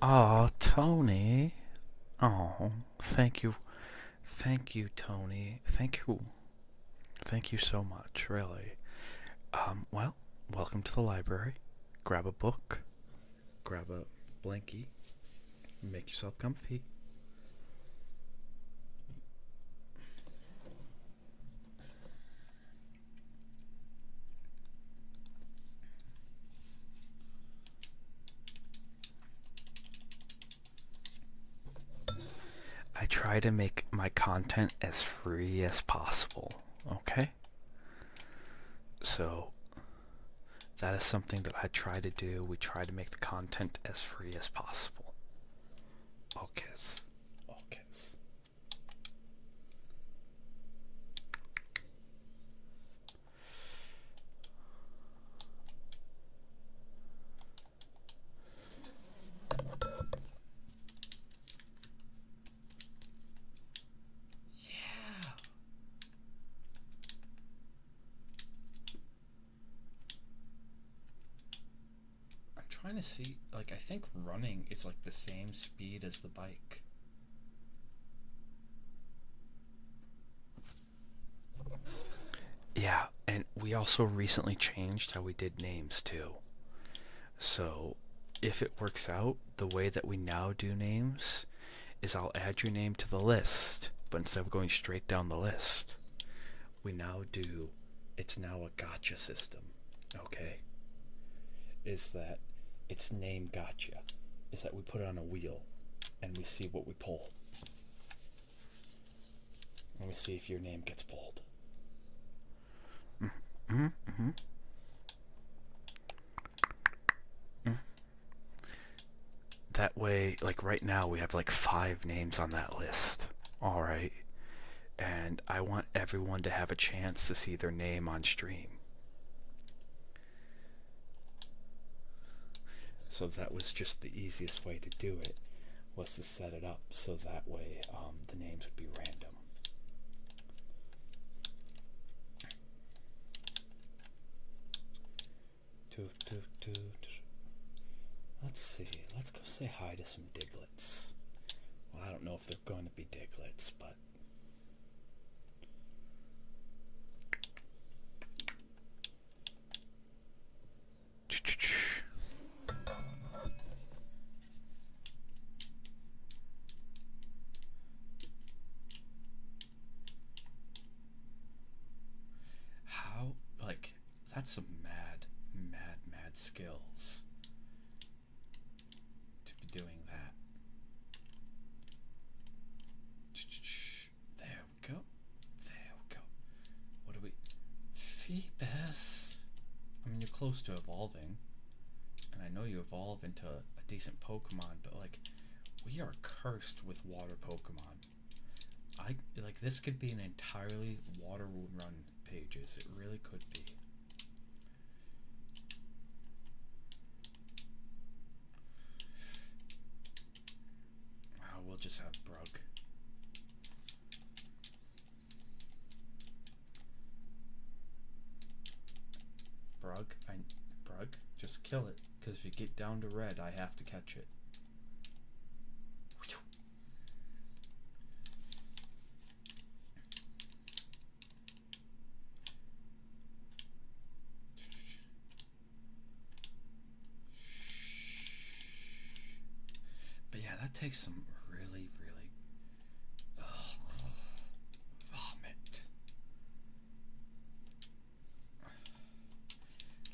Aw, Tony. Oh, thank you. Thank you, Tony. Thank you. Thank you so much, really. Well, welcome to the library. Grab a book. Grab a blankie. Make yourself comfy. I try to make my content as free as possible, okay? So, that is something that I try to do. We try to make the content as free as possible. Okay. Okay. Yeah. I'm trying to see, like, I think running is like the same speed as the bike. Yeah, and we also recently changed how we did names too. So, if it works out, the way that we now do names is I'll add your name to the list, but instead of going straight down the list, we now do, it's now a gotcha system, okay? Is that it's name gotcha, is that we put it on a wheel and we see what we pull. And we see if your name gets pulled. That way, like right now, we have like 5 names on that list. Alright. And I want everyone to have a chance to see their name on stream. So that was just the easiest way to do it, was to set it up so that way the names would be random. Let's see. Let's go say hi to some Diglets. Well, I don't know if they're going to be Diglets, but... got some mad, mad, mad skills to be doing that. There we go. There we go. What do we... Phoebus! I mean, you're close to evolving. And I know you evolve into a decent Pokemon, but like, we are cursed with water Pokemon. Like, this could be an entirely water run pages. It really could be. We'll just have Brug. Brug, just kill it, because if you get down to red, I have to catch it. But yeah, that takes some really, really vomit.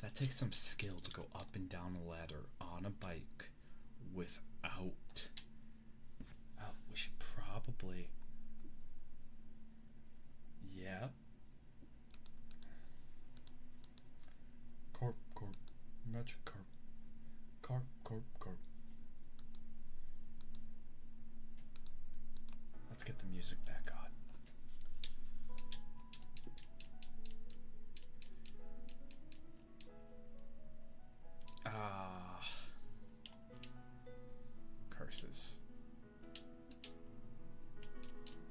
That takes some skill to go up and down a ladder on a bike without... we should probably... Yeah. Corp, magic carp. Carp. Let's get the music back on. Curses.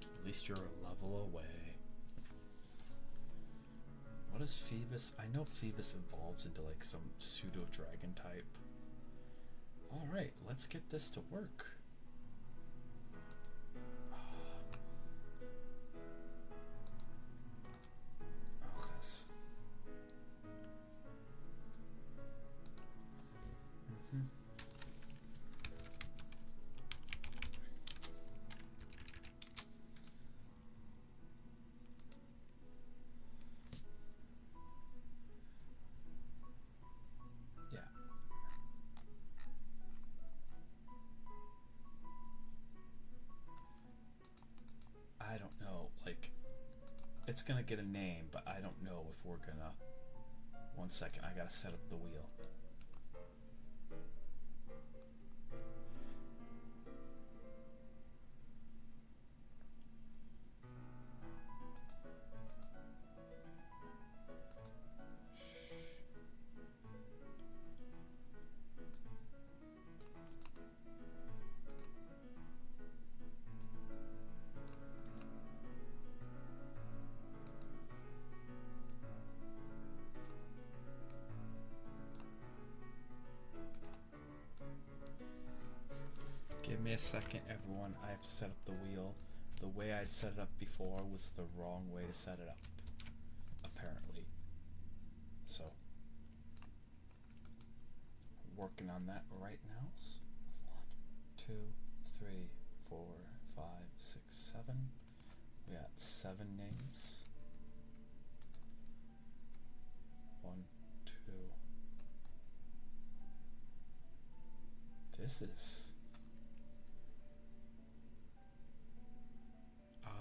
At least you're a level away. What is Phoebus? I know Phoebus evolves into like some pseudo dragon type. Alright, let's get this to work. I don't know, like, it's gonna get a name, but I don't know if we're gonna... One second, I gotta set up the wheel. Give me a second, everyone. I have to set up the wheel. The way I'd set it up before was the wrong way to set it up, apparently. So, working on that right now. 1, 2, 3, 4, 5, 6, 7. We got 7 names. 1, 2. This is...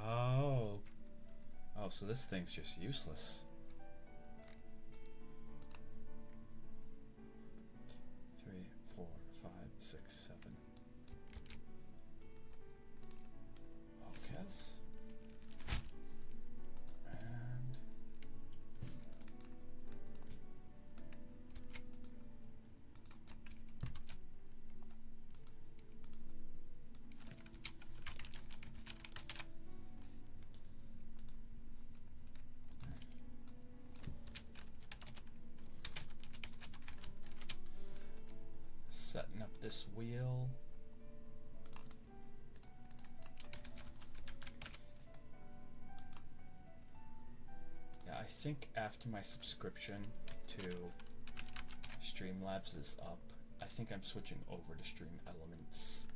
Oh, so this thing's just useless. 3, 4, 5, 6, 7. Okay. And... setting up this wheel. Yeah, I think after my subscription to Streamlabs is up, I think I'm switching over to Stream Elements.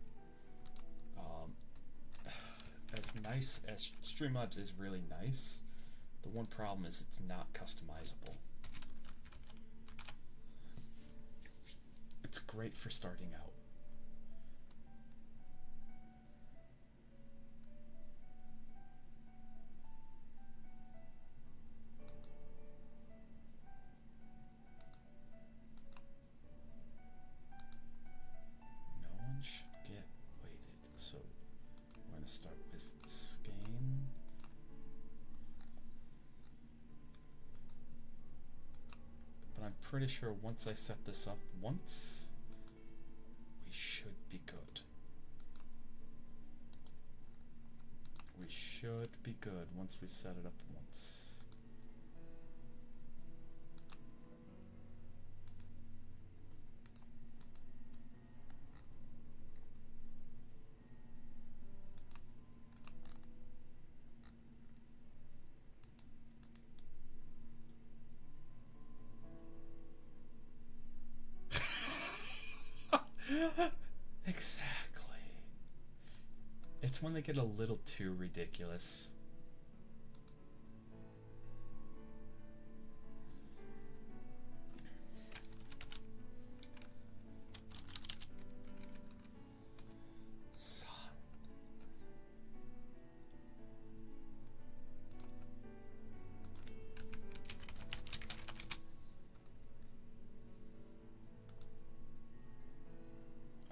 As nice as Streamlabs is really nice, the one problem is it's not customizable. It's great for starting out. No one should get weighted, so we're going to start with skein. But I'm pretty sure once I set this up once, we should be good. We should be good once we set it up once. Exactly. It's when they get a little too ridiculous.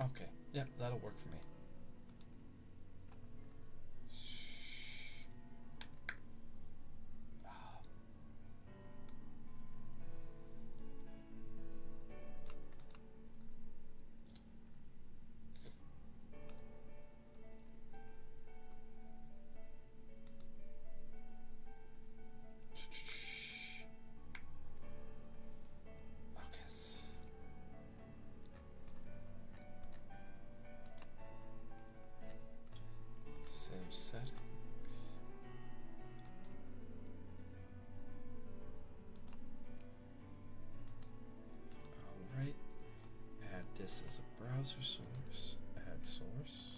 Okay, yeah, that'll work for me. This is a browser source. Add source.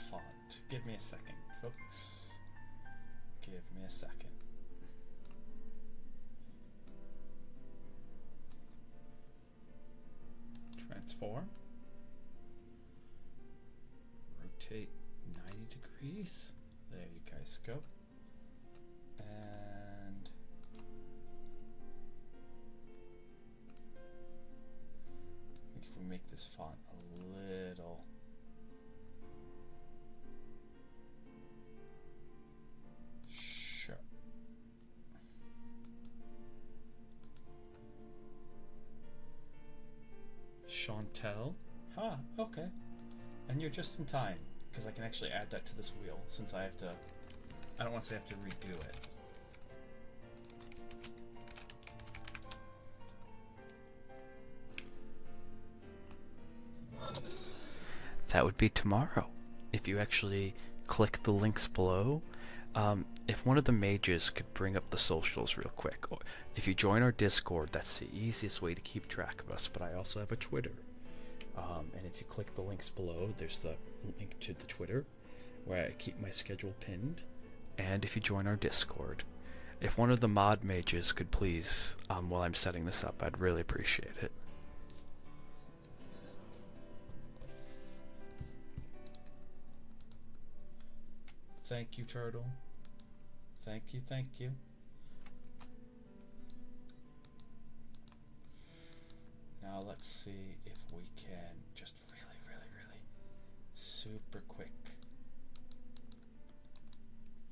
Font. Give me a second, folks. Give me a second. Transform. Rotate 90 degrees. There you guys go. And I think if we make this font a little Chantel. Huh, okay. And you're just in time, because I can actually add that to this wheel, since I have to, I don't want to say I have to redo it. That would be tomorrow. If you actually click the links below, if one of the mages could bring up the socials real quick, or if you join our Discord, that's the easiest way to keep track of us. But I also have a Twitter, and if you click the links below, there's the link to the Twitter where I keep my schedule pinned. And if you join our Discord, if one of the mod mages could please, while I'm setting this up, I'd really appreciate it. Thank you, Turtle. Thank you, thank you. Now let's see if we can just really super quick.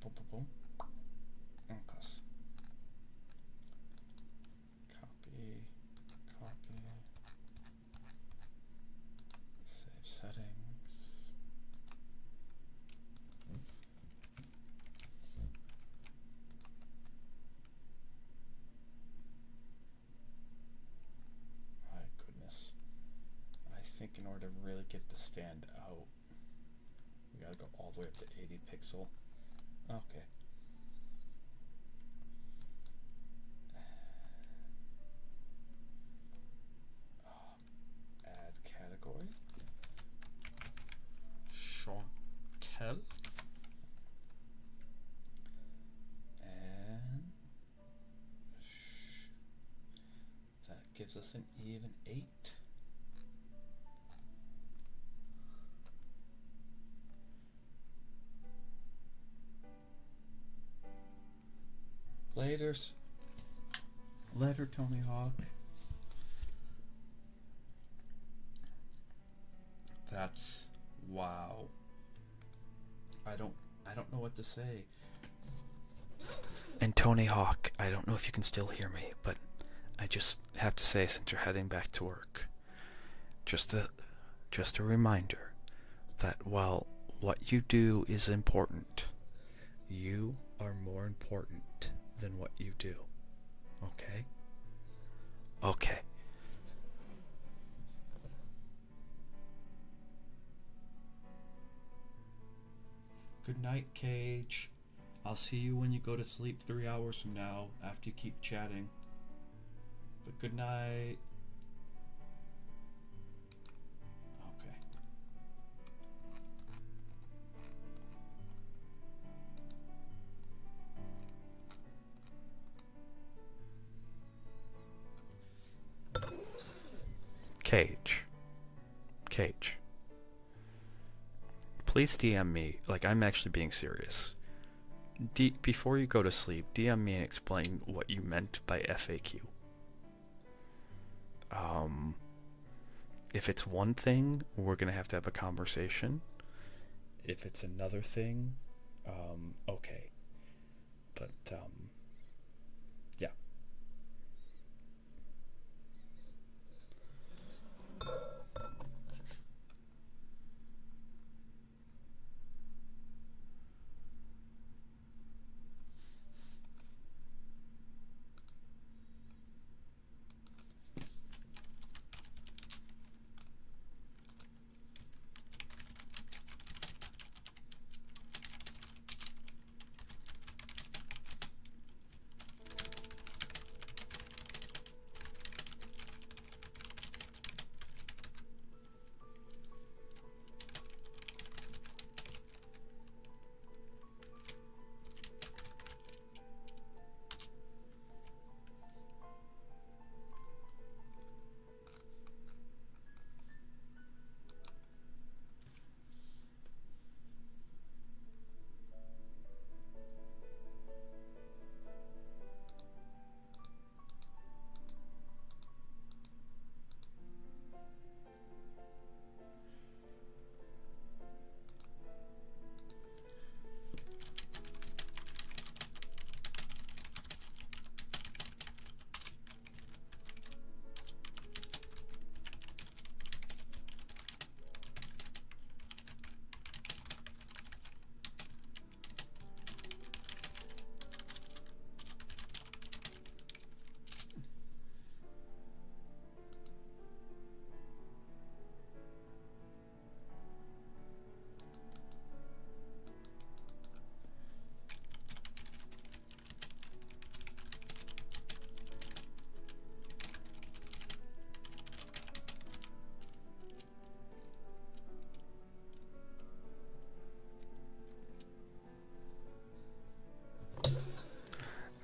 Boom, boom, boom. Copy, copy. Save settings. order to really get to stand out. We gotta go all the way up to 80 pixel. Okay. Add category. Chantel. And that gives us an even 8. Later, Tony Hawk. That's wow. I don't know what to say. And Tony Hawk, I don't know if you can still hear me, but I just have to say, since you're heading back to work, just a reminder that while what you do is important, you are more important than what you do. Okay? Okay. Good night, Cage. I'll see you when you go to sleep 3 hours from now after you keep chatting. But good night. Okay. Cage. Please DM me. Like, I'm actually being serious. Before you go to sleep, DM me and explain what you meant by FAQ. If it's one thing, we're gonna have to have a conversation. If it's another thing, okay. But, yeah.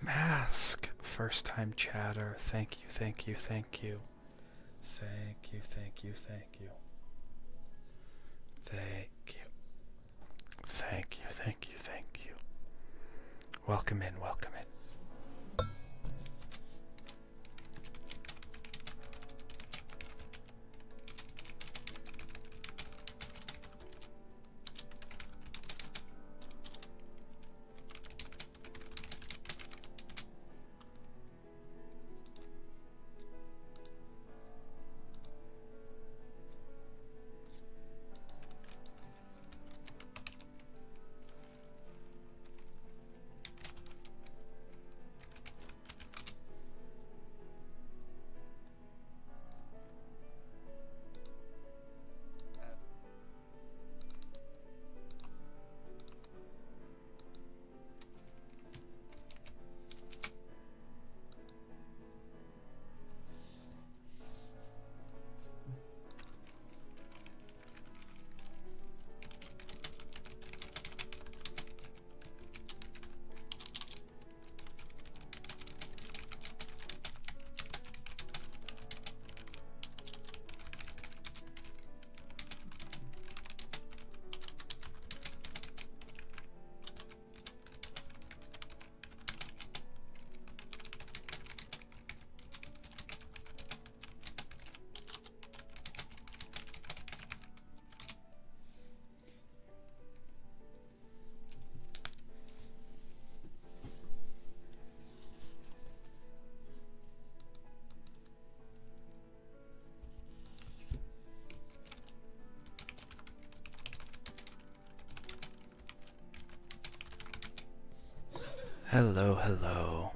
Mask, first time chatter. Thank you. Thank you. Thank you. Thank you. Thank you. Thank you. Thank you. Thank you. Thank you. Welcome in. Welcome in. Hello, hello.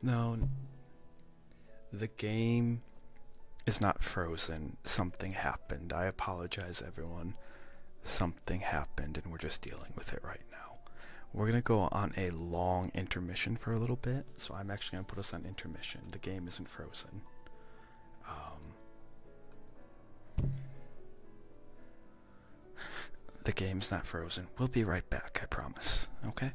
No, the game is not frozen. Something happened. I apologize, everyone. Something happened, and we're just dealing with it right now. We're going to go on a long intermission for a little bit, so I'm actually going to put us on intermission. The game isn't frozen. The game's not frozen. We'll be right back, I promise. Okay?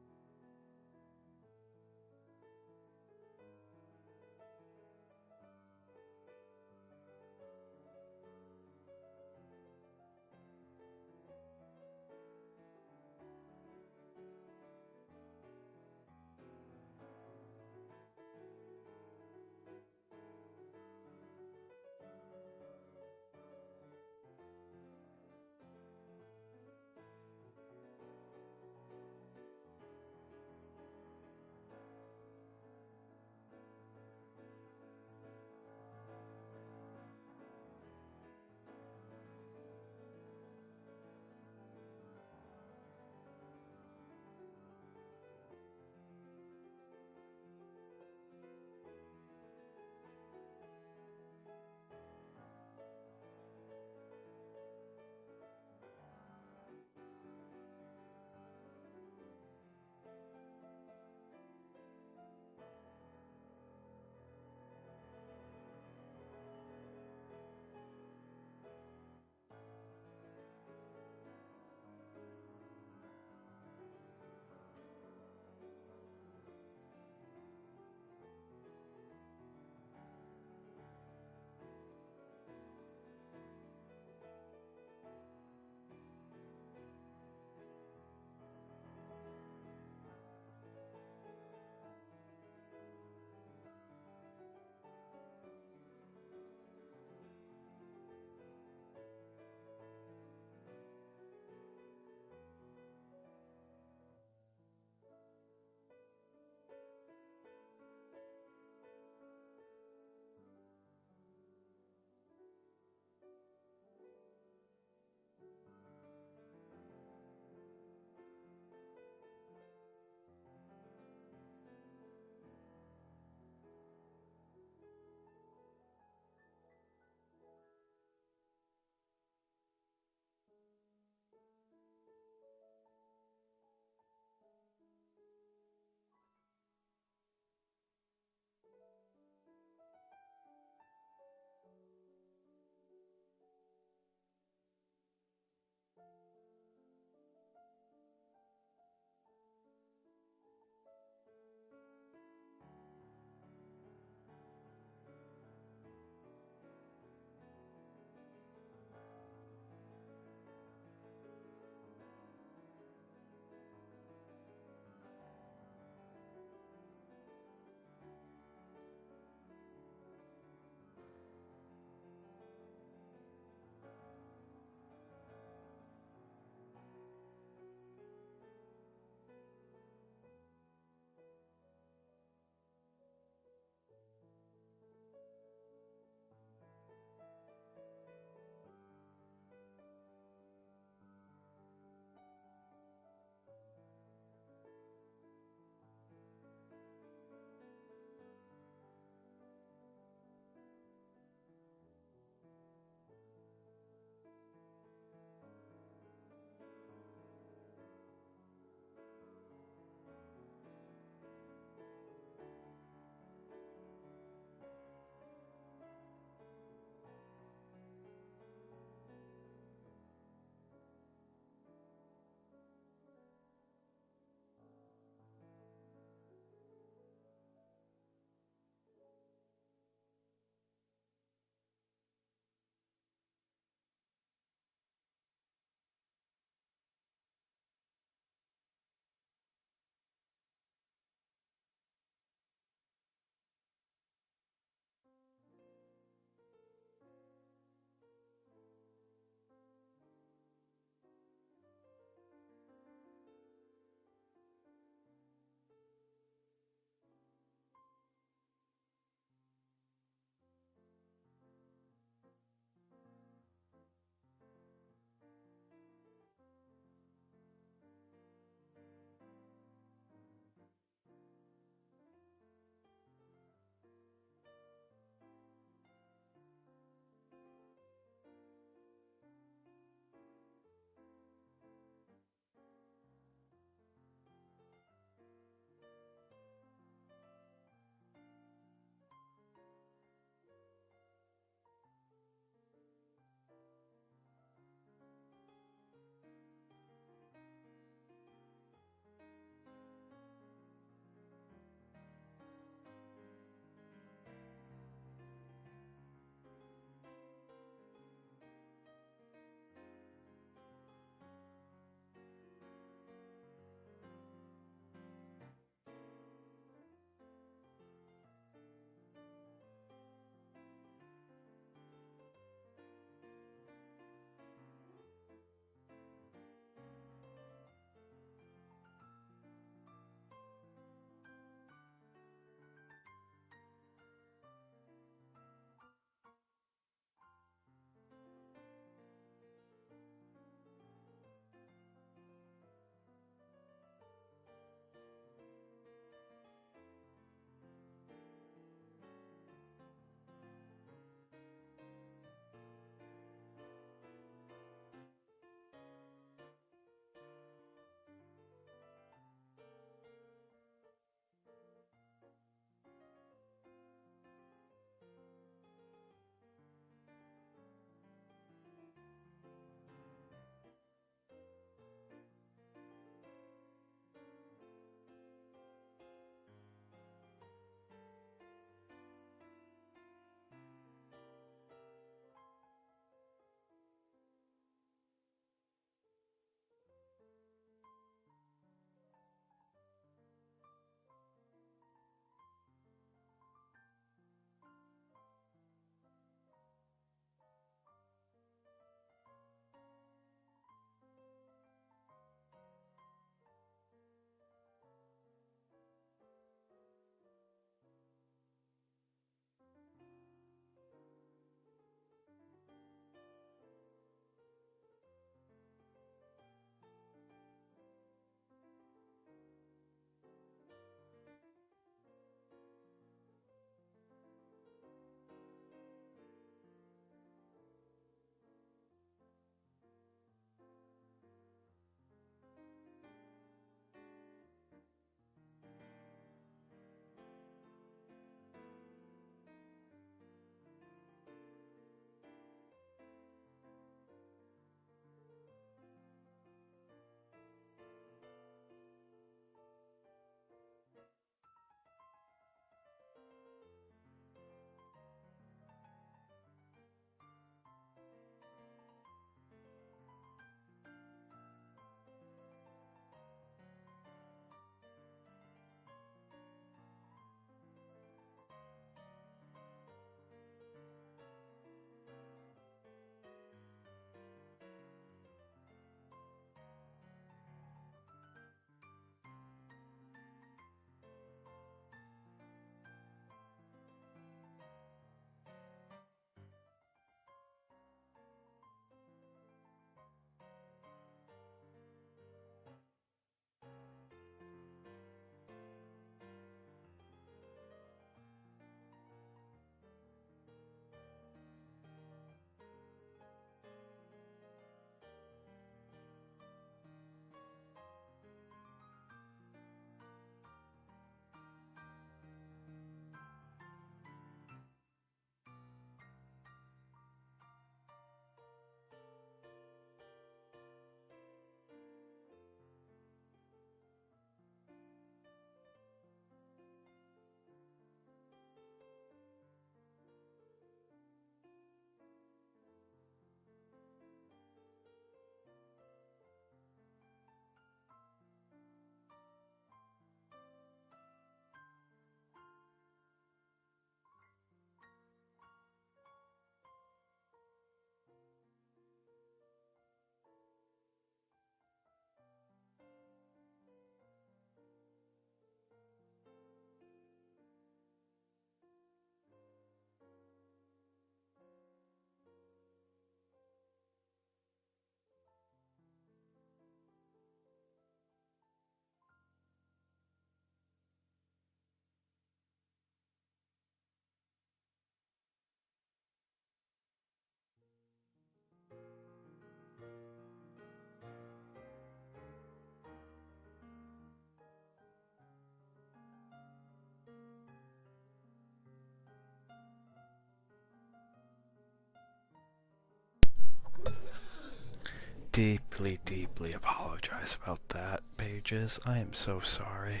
deeply, deeply apologize about that, Pages. I am so sorry.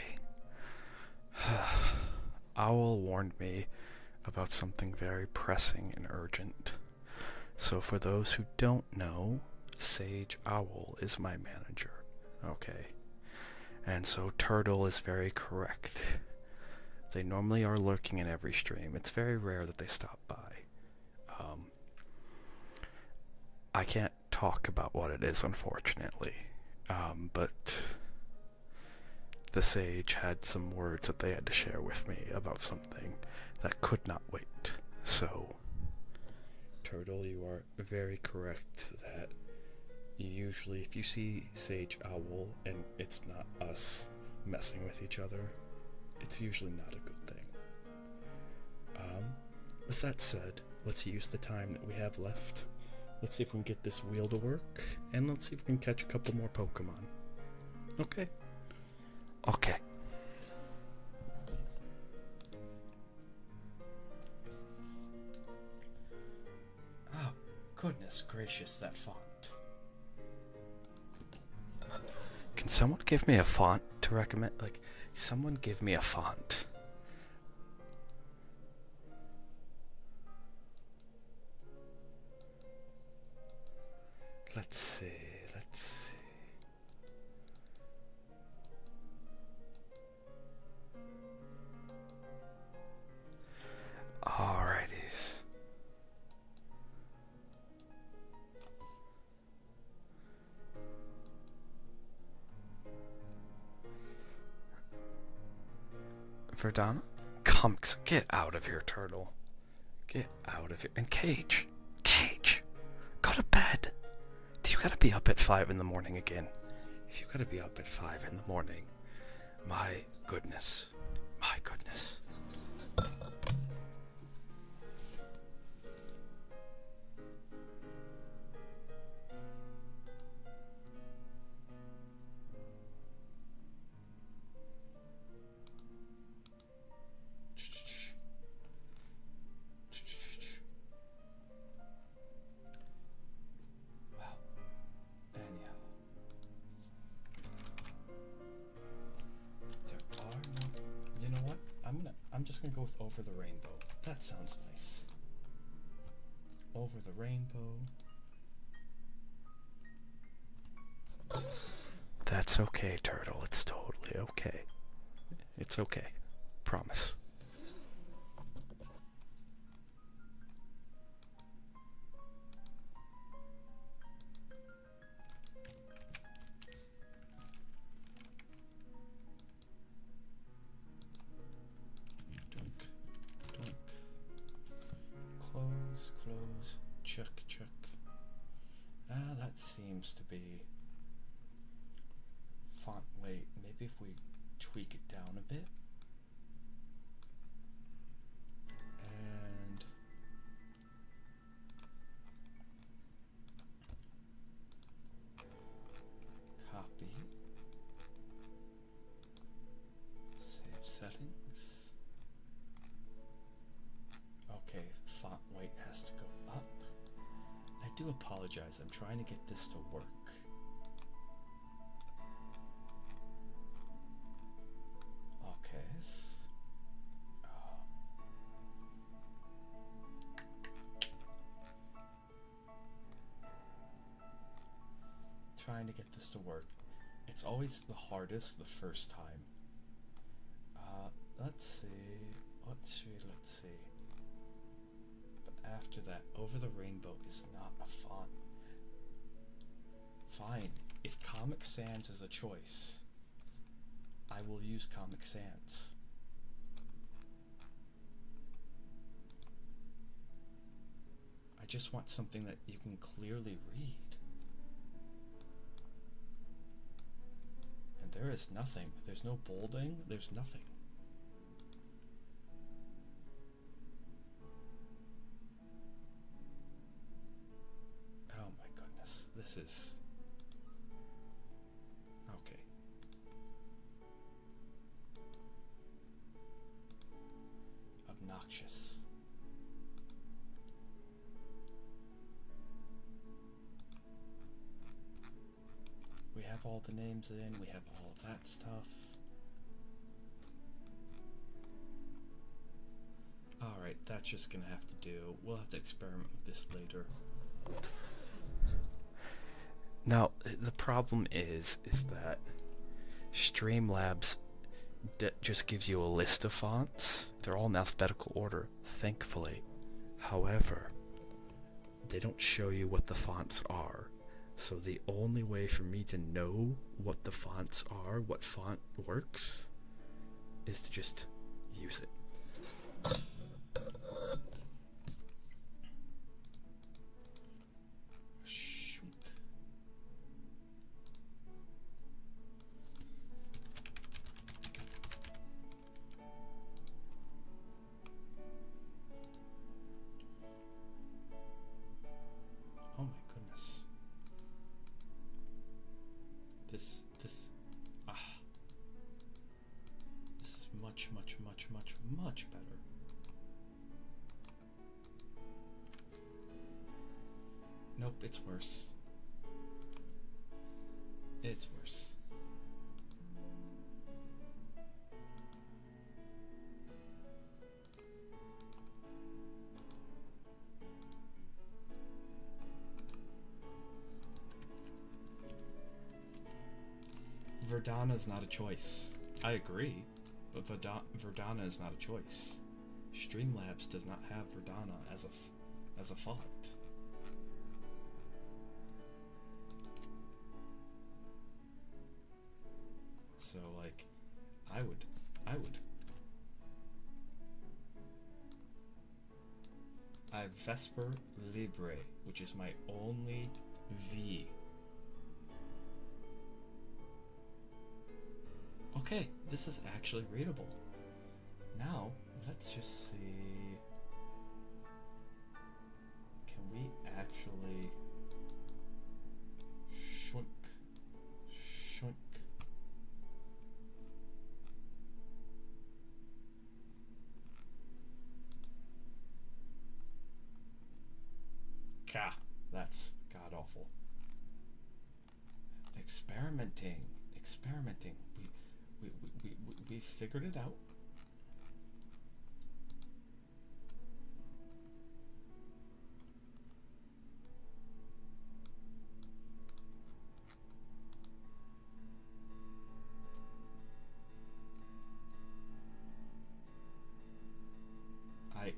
Owl warned me about something very pressing and urgent. So for those who don't know, Sage Owl is my manager. Okay. And so Turtle is very correct. They normally are lurking in every stream. It's very rare that they stop by. I can't talk about what it is, unfortunately. But the Sage had some words that they had to share with me about something that could not wait. So, Turtle, you are very correct that usually if you see Sage Owl and it's not us messing with each other, it's usually not a good thing. With that said, let's use the time that we have left. Let's see if we can get this wheel to work, and let's see if we can catch a couple more Pokemon. Okay? Okay. Oh, goodness gracious, that font. Can someone give me a font to recommend? Like, someone give me a font. Let's see. Alrighties. Verdana? Comics, get out of here, Turtle. Get out of here. And Cage, go to bed. Do you gotta be up at 5 in the morning again? If you gotta be up at 5 in the morning, my goodness. Well, anyhow. There are no... You know what? I'm just gonna go with Over the Rainbow. That sounds nice. Over the Rainbow. That's okay, Turtle. It's totally okay. It's okay. Promise. Dunk, dunk. Close, check. That seems to be font weight. Maybe if we tweak it down a bit. And copy. Save settings. Okay, font weight has to go up. I do apologize. I'm trying to get this to work. Okay. Trying to get this to work. It's always the hardest the first time. Let's see. But after that, Over the Rainbow is not a font. Fine. If Comic Sans is a choice, I will use Comic Sans. I just want something that you can clearly read. And there is nothing. There's no bolding. There's nothing. Oh my goodness. This is... okay. Obnoxious. have all the names in, we have all of that stuff. Alright, that's just gonna have to do. We'll have to experiment with this later. Now, the problem is that Streamlabs just gives you a list of fonts. They're all in alphabetical order, thankfully. However, they don't show you what the fonts are. So the only way for me to know what the fonts are, what font works, is to just use it. Much better. Nope, it's worse. It's worse. Verdana's not a choice. I agree. But Verdana is not a choice. Streamlabs does not have Verdana as a font. So like, I would. I have Vesper Libre, which is my only V. Okay, this is actually readable. Now, let's just see. Can we actually shrink? Ka, that's god awful. Experimenting. We figured it out.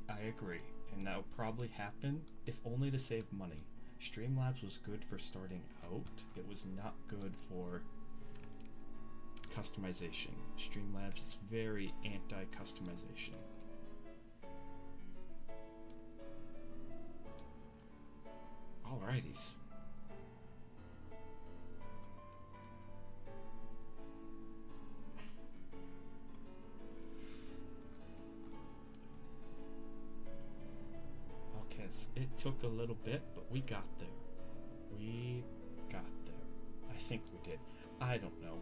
I agree, and that will probably happen if only to save money. Streamlabs was good for starting out. It was not good for customization. Streamlabs is very anti-customization. Alrighties. Okay, so it took a little bit, but we got there. We got there. I think we did. I don't know.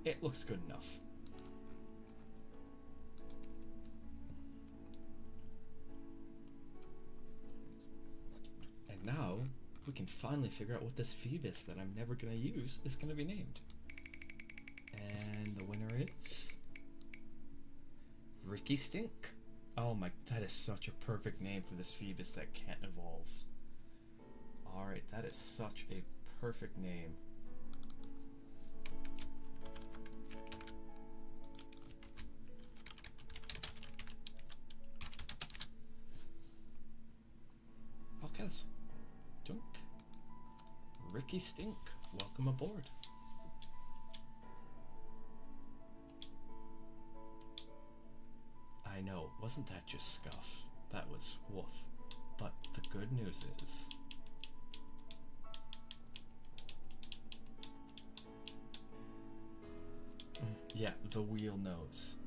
It looks good enough. And now we can finally figure out what this Phoebus that I'm never going to use is going to be named. And the winner is Ricky Stink. Oh my, that is such a perfect name for this Phoebus that can't evolve. Alright, that is such a perfect name. Okay, Dunk. Ricky Stink, welcome aboard. I know, wasn't that just scuff? That was woof. But the good news is... yeah, the wheel knows.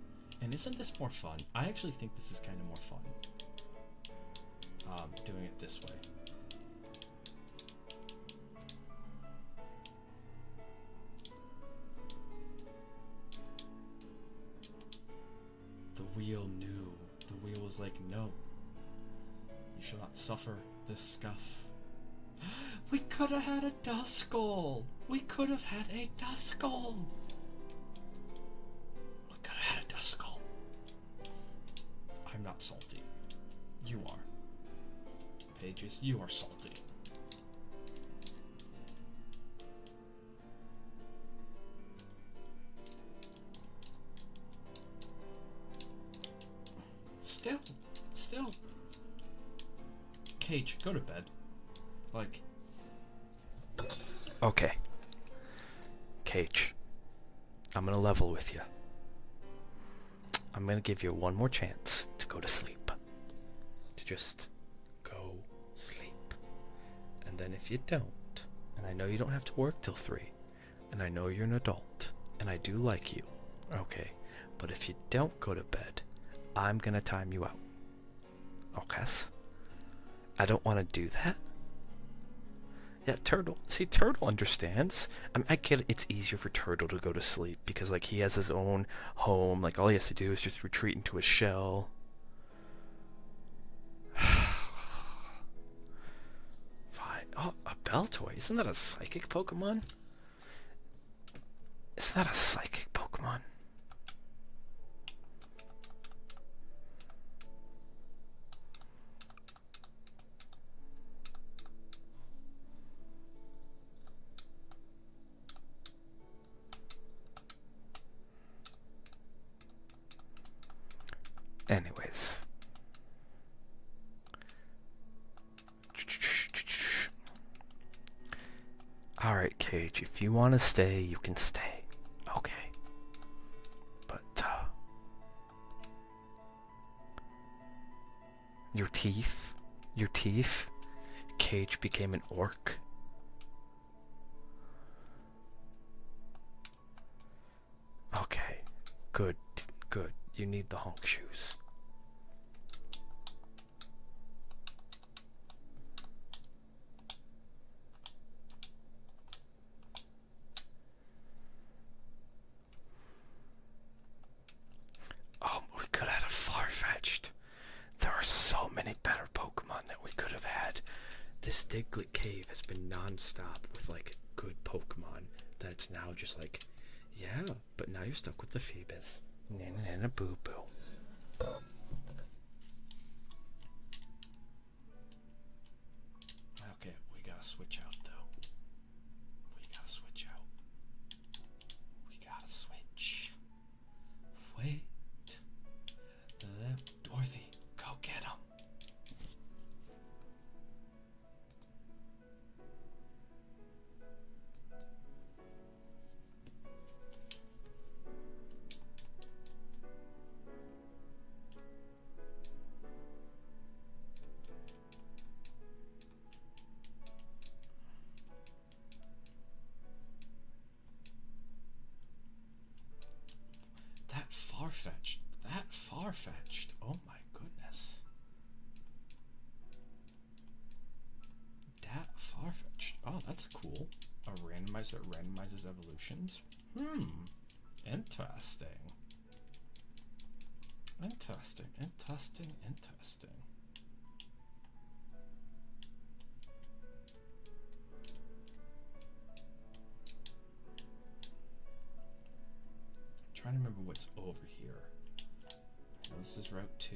And isn't this more fun? I actually think this is kind of more fun. Doing it this way. The wheel knew. The wheel was like, no. You shall not suffer this scuff. We could have had a Duskull. We could have had a Duskull. We could have had a Duskull. I'm not salty. You are. Pages, you are salty. Still. Cage, go to bed. Like. Okay. Cage, I'm gonna level with you. I'm gonna give you one more chance to go to sleep. To just go sleep. And then if you don't, and I know you don't have to work till 3, and I know you're an adult, and I do like you, okay, but if you don't go to bed, I'm gonna time you out. Okay? I don't want to do that. Yeah, Turtle. See, Turtle understands. I mean, I get it. It's easier for Turtle to go to sleep because, like, he has his own home. Like, all he has to do is just retreat into his shell. Fine. Oh, a Beltoy. Isn't that a psychic Pokemon? Is that a psychic Pokemon? Anyways. Alright, Cage, if you want to stay, you can stay. Okay. But, your teeth? Cage became an orc? Okay. Good. You need the honk shoes. Oh, we could have had a Farfetch'd. There are so many better Pokemon that we could have had. This Diglett cave has been non-stop with, like, good Pokemon that it's now just like, yeah, but now you're stuck with the Phoebus. Nana boo boo. Okay, we gotta switch out though. We gotta switch. Wait. Dorothy, go get him. That far-fetched. Oh my goodness. That far-fetched. Oh, that's cool. A randomizer that randomizes evolutions. Interesting. Trying to remember what's over here. Well, this is Route 2.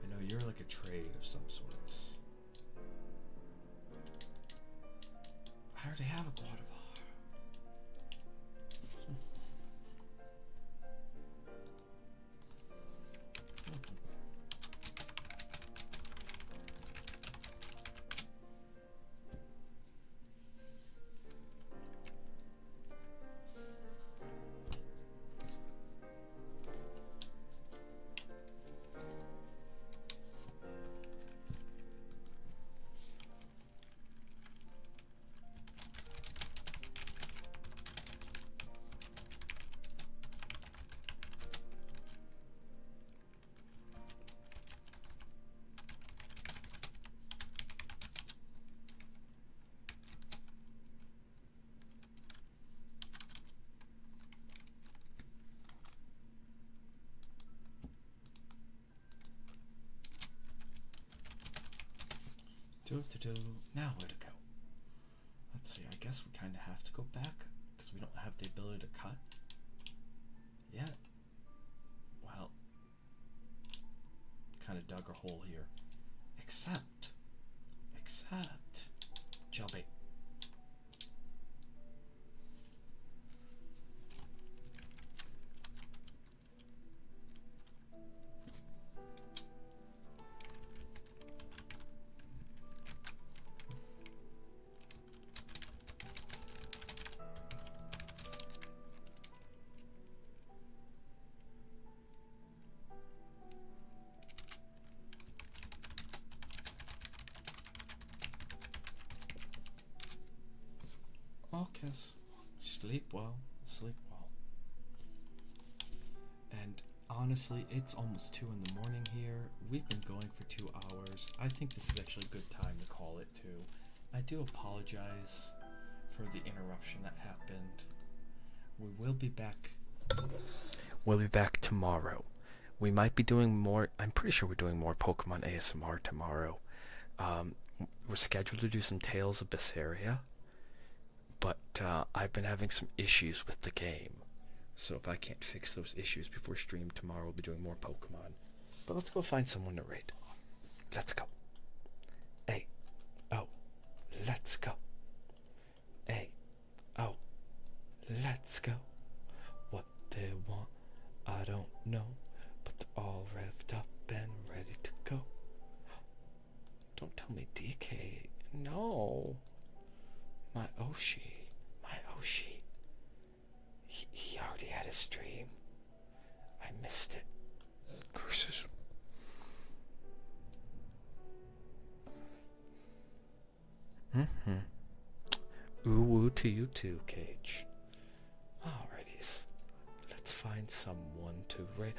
I know you're like a trade of some sorts. I already have a Guadavar. Do. Now where to go? Let's see, I guess we kind of have to go back because we don't have the ability to cut yet. Well, kind of dug a hole here. Except, Jelby. Okay, sleep well, sleep well. And honestly, it's almost 2 in the morning here. We've been going for 2 hours. I think this is actually a good time to call it too. I do apologize for the interruption that happened. We will be back. We'll be back tomorrow. We might be doing more. I'm pretty sure we're doing more Pokemon ASMR tomorrow. We're scheduled to do some Tales of Berseria, but I've been having some issues with the game. So if I can't fix those issues before stream tomorrow, we'll be doing more Pokemon. But let's go find someone to raid. Let's go. Hey, oh, let's go. Hey, oh, let's go. What they want, I don't know, but they're all revved up and ready to go. Don't tell me DK. No. My Oshi. He already had a stream. I missed it. Curses. Ooh woo to you too, Cage. Alrighties. Let's find someone to raid.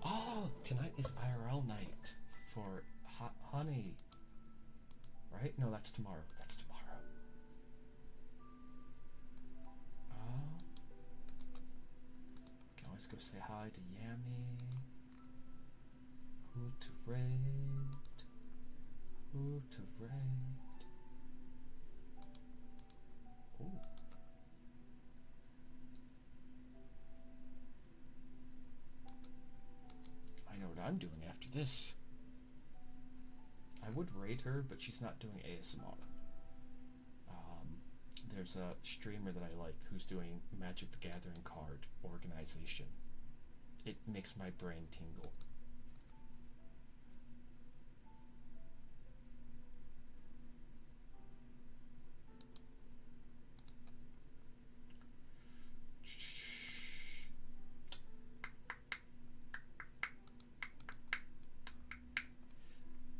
Oh, tonight is IRL night for Hot Honey. Right? No, that's tomorrow. That's tomorrow. Can always go say hi to Yami. Who to raid? Who to raid? Ooh. I know what I'm doing after this. I would raid her, but she's not doing ASMR. There's a streamer that I like who's doing Magic the Gathering card organization. It makes my brain tingle.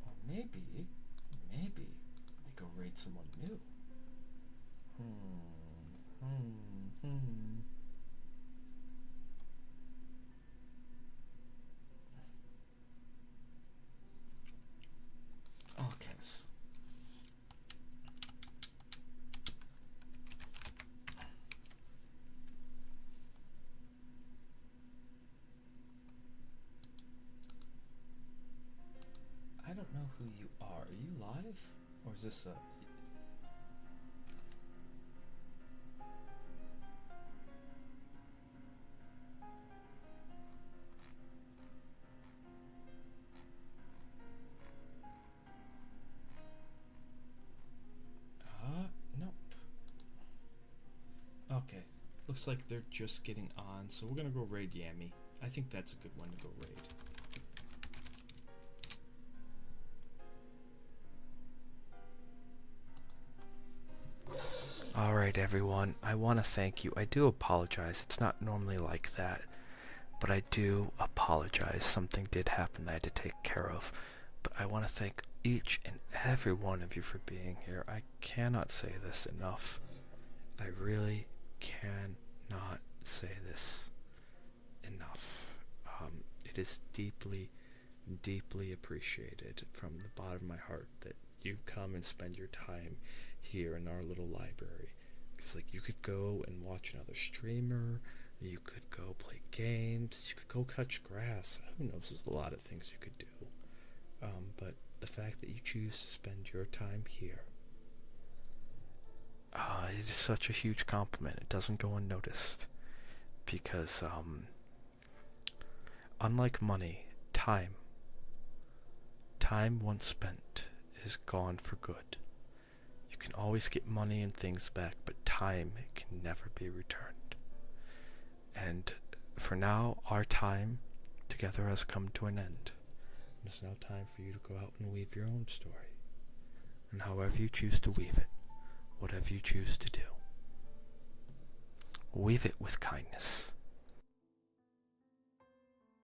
Or maybe I go raid someone new. Okay. I don't know who you are. Are you live? Or is this a... Nope. Okay. Looks like they're just getting on, so we're gonna go raid Yami. I think that's a good one to go raid. Alright everyone, I want to thank you. I do apologize, it's not normally like that, but I do apologize. Something did happen that I had to take care of. But I want to thank each and every one of you for being here. I cannot say this enough. I really cannot say this enough. It is deeply, deeply appreciated from the bottom of my heart that you come and spend your time here in our little library. It's like you could go and watch another streamer, you could go play games, you could go cut grass. Who knows, there's a lot of things you could do. But the fact fact that you choose to spend your time here. It is such a huge compliment. It doesn't go unnoticed. Because, unlike money, time once spent is gone for good. You can always get money and things back, but time can never be returned. And for now, our time together has come to an end. It's now time for you to go out and weave your own story. And however you choose to weave it, whatever you choose to do, weave it with kindness.